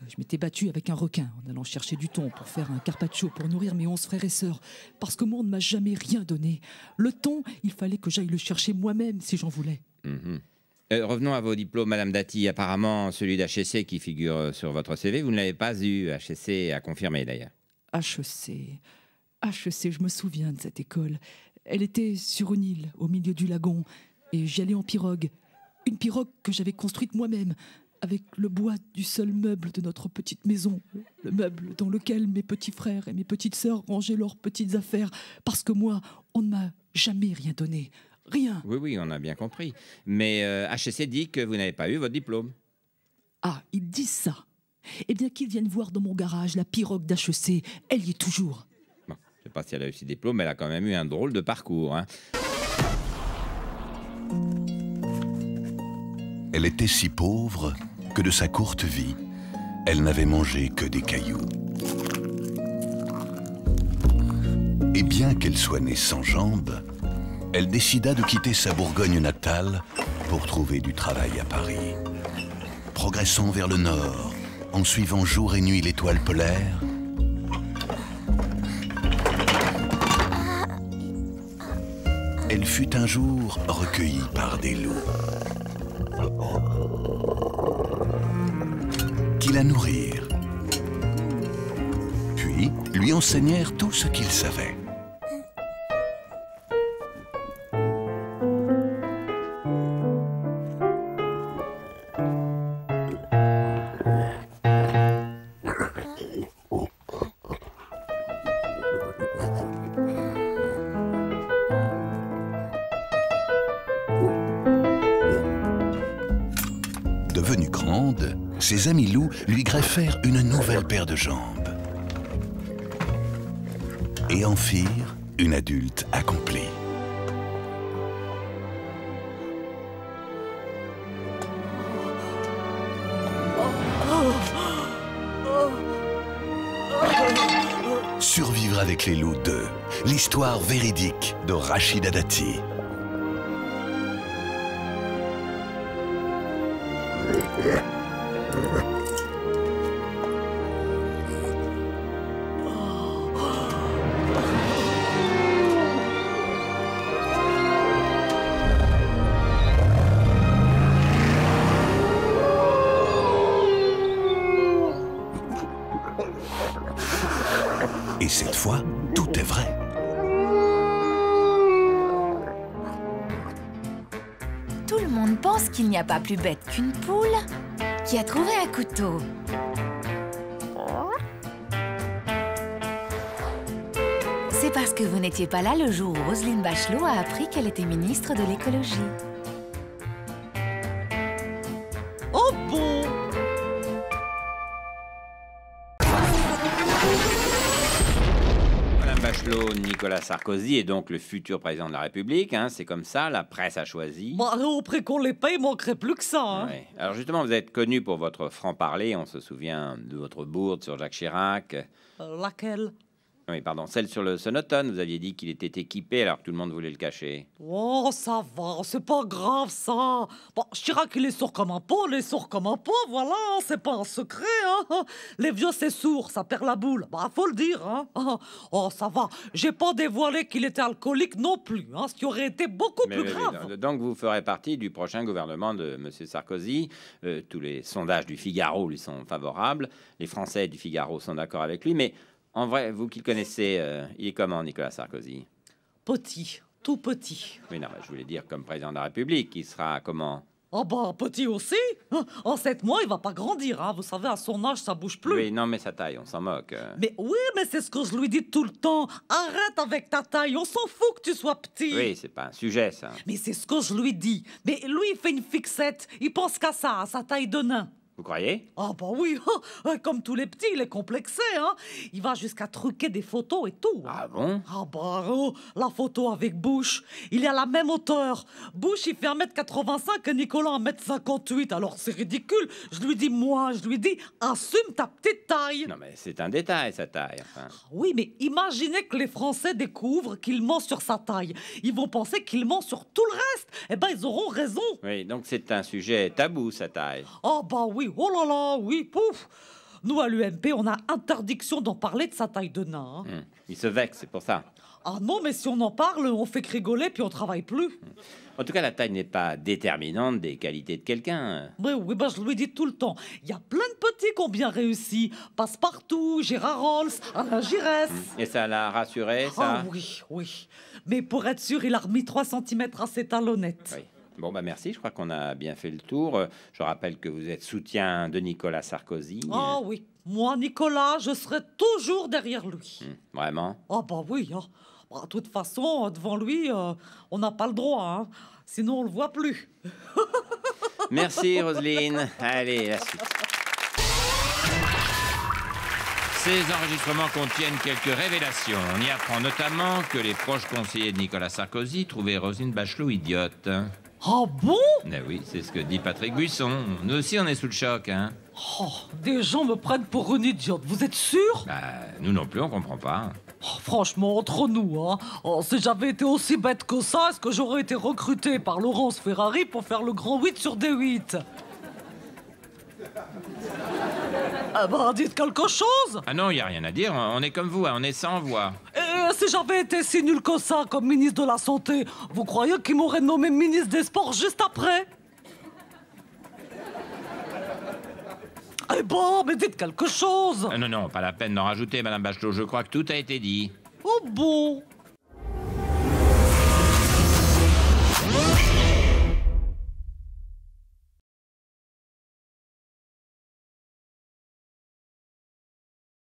Je m'étais battue avec un requin en allant chercher du thon pour faire un carpaccio pour nourrir mes 11 frères et sœurs. Parce que moi, on ne m'a jamais rien donné. Le thon, il fallait que j'aille le chercher moi-même si j'en voulais. Revenons à vos diplômes, Madame Dati. Apparemment, celui d'HEC qui figure sur votre CV, vous ne l'avez pas eu. HEC a confirmé d'ailleurs. HEC, je me souviens de cette école. Elle était sur une île, au milieu du lagon, et j'y allais en pirogue. Une pirogue que j'avais construite moi-même, avec le bois du seul meuble de notre petite maison, le meuble dans lequel mes petits frères et mes petites sœurs rangeaient leurs petites affaires, parce que moi, on ne m'a jamais rien donné. Rien. Oui, on a bien compris. Mais HEC dit que vous n'avez pas eu votre diplôme. Ah, ils disent ça. Eh bien, qu'ils viennent voir dans mon garage la pirogue d'HEC. Elle y est toujours. Bon, je ne sais pas si elle a eu ses diplômes, mais elle a quand même eu un drôle de parcours. Hein. Elle était si pauvre que de sa courte vie, elle n'avait mangé que des cailloux. Et bien qu'elle soit née sans jambes, elle décida de quitter sa Bourgogne natale pour trouver du travail à Paris. Progressant vers le nord, en suivant jour et nuit l'étoile polaire, elle fut un jour recueillie par des loups qui la nourrirent, puis lui enseignèrent tout ce qu'il savait. Devenue grande, ses amis loups lui greffèrent une nouvelle paire de jambes et en firent une adulte accomplie. Survivre avec les loups 2, l'histoire véridique de Rachida Dati. Et cette fois, tout est vrai. Tout le monde pense qu'il n'y a pas plus bête qu'une poule qui a trouvé un couteau. C'est parce que vous n'étiez pas là le jour où Roselyne Bachelot a appris qu'elle était ministre de l'écologie. Oh bon! Madame Bachelot, Nicolas Sarkozy est donc le futur président de la République. Hein, c'est comme ça, la presse a choisi. Bah, au prix qu'on les paye, il manquerait plus que ça. Hein. Ouais. Alors justement, vous êtes connu pour votre franc-parler. On se souvient de votre bourde sur Jacques Chirac. Laquelle? Oui, pardon, celle sur le sonotone, vous aviez dit qu'il était équipé alors que tout le monde voulait le cacher. Oh, ça va, c'est pas grave ça. Bon, Chirac, il est sourd comme un pot, il est sourd comme un pot, voilà, c'est pas un secret, hein. Les vieux, c'est sourd, ça perd la boule, bah, faut le dire, hein. Oh, ça va, j'ai pas dévoilé qu'il était alcoolique non plus, hein, ce qui aurait été beaucoup plus grave. Donc vous ferez partie du prochain gouvernement de M. Sarkozy. Tous les sondages du Figaro lui sont favorables. Les Français du Figaro sont d'accord avec lui, mais... En vrai, vous qui le connaissez, il est comment, Nicolas Sarkozy? Petit, tout petit. Oui, non, je voulais dire comme président de la République, il sera comment? Oh bah, petit aussi. En 7 mois, il va pas grandir, hein. Vous savez, à son âge, ça bouge plus. Oui, non, mais sa taille, on s'en moque. Mais oui, mais c'est ce que je lui dis tout le temps. Arrête avec ta taille, on s'en fout que tu sois petit. Oui, c'est pas un sujet, ça. Mais c'est ce que je lui dis. Mais lui, il fait une fixette. Il pense qu'à ça, à sa taille de nain. Vous croyez? Ah bah oui, comme tous les petits, il est complexé, hein. Il va jusqu'à truquer des photos et tout. Ah bon? Ah bah, la photo avec Bush, il est à la même hauteur. Bush, il fait 1m85 et Nicolas 1m58, alors c'est ridicule. Je lui dis, assume ta petite taille. Non mais c'est un détail, sa taille, enfin. Oui, mais imaginez que les Français découvrent qu'il ment sur sa taille. Ils vont penser qu'il ment sur tout le reste. Eh ben, ils auront raison. Oui, donc c'est un sujet tabou, sa taille. Ah bah oui. Oh là là, oui, pouf. Nous, à l'UMP, on a interdiction d'en parler de sa taille de nain. Hein. Il se vexe, c'est pour ça. Ah non, mais si on en parle, on fait que rigoler, puis on travaille plus. En tout cas, la taille n'est pas déterminante des qualités de quelqu'un. Oui, bah, je lui dis tout le temps. Il y a plein de petits qui ont bien réussi. Passepartout, Gérard Rolls, Alain Giresse. Et ça l'a rassuré, ça? Ah oui. Mais pour être sûr, il a remis 3 cm à ses talonnettes. Oui. Bon, bah merci, je crois qu'on a bien fait le tour. Je rappelle que vous êtes soutien de Nicolas Sarkozy. Ah oui, moi, Nicolas, je serai toujours derrière lui. Vraiment? Ah bah oui, hein. Bah, de toute façon, devant lui, on n'a pas le droit, hein. Sinon on le voit plus. Merci Roselyne. Allez, la suite. Ces enregistrements contiennent quelques révélations. On y apprend notamment que les proches conseillers de Nicolas Sarkozy trouvaient Roselyne Bachelot idiote. Ah bon? Eh oui, c'est ce que dit Patrick Buisson. Nous aussi, on est sous le choc, hein. Oh, des gens me prennent pour une idiote, vous êtes sûr? Bah, nous non plus, on comprend pas. Oh, franchement, entre nous, hein. Oh, si j'avais été aussi bête que ça, est-ce que j'aurais été recruté par Laurence Ferrari pour faire le grand 8 sur D8? Ah bah, dites quelque chose! Ah non, il n'y a rien à dire, on est comme vous, hein, on est sans voix. Et si j'avais été si nul que ça comme ministre de la Santé, vous croyez qu'ils m'auraient nommé ministre des Sports juste après? Eh bon, mais dites quelque chose! Non, pas la peine d'en rajouter, Madame Bachelot, je crois que tout a été dit. Oh bon?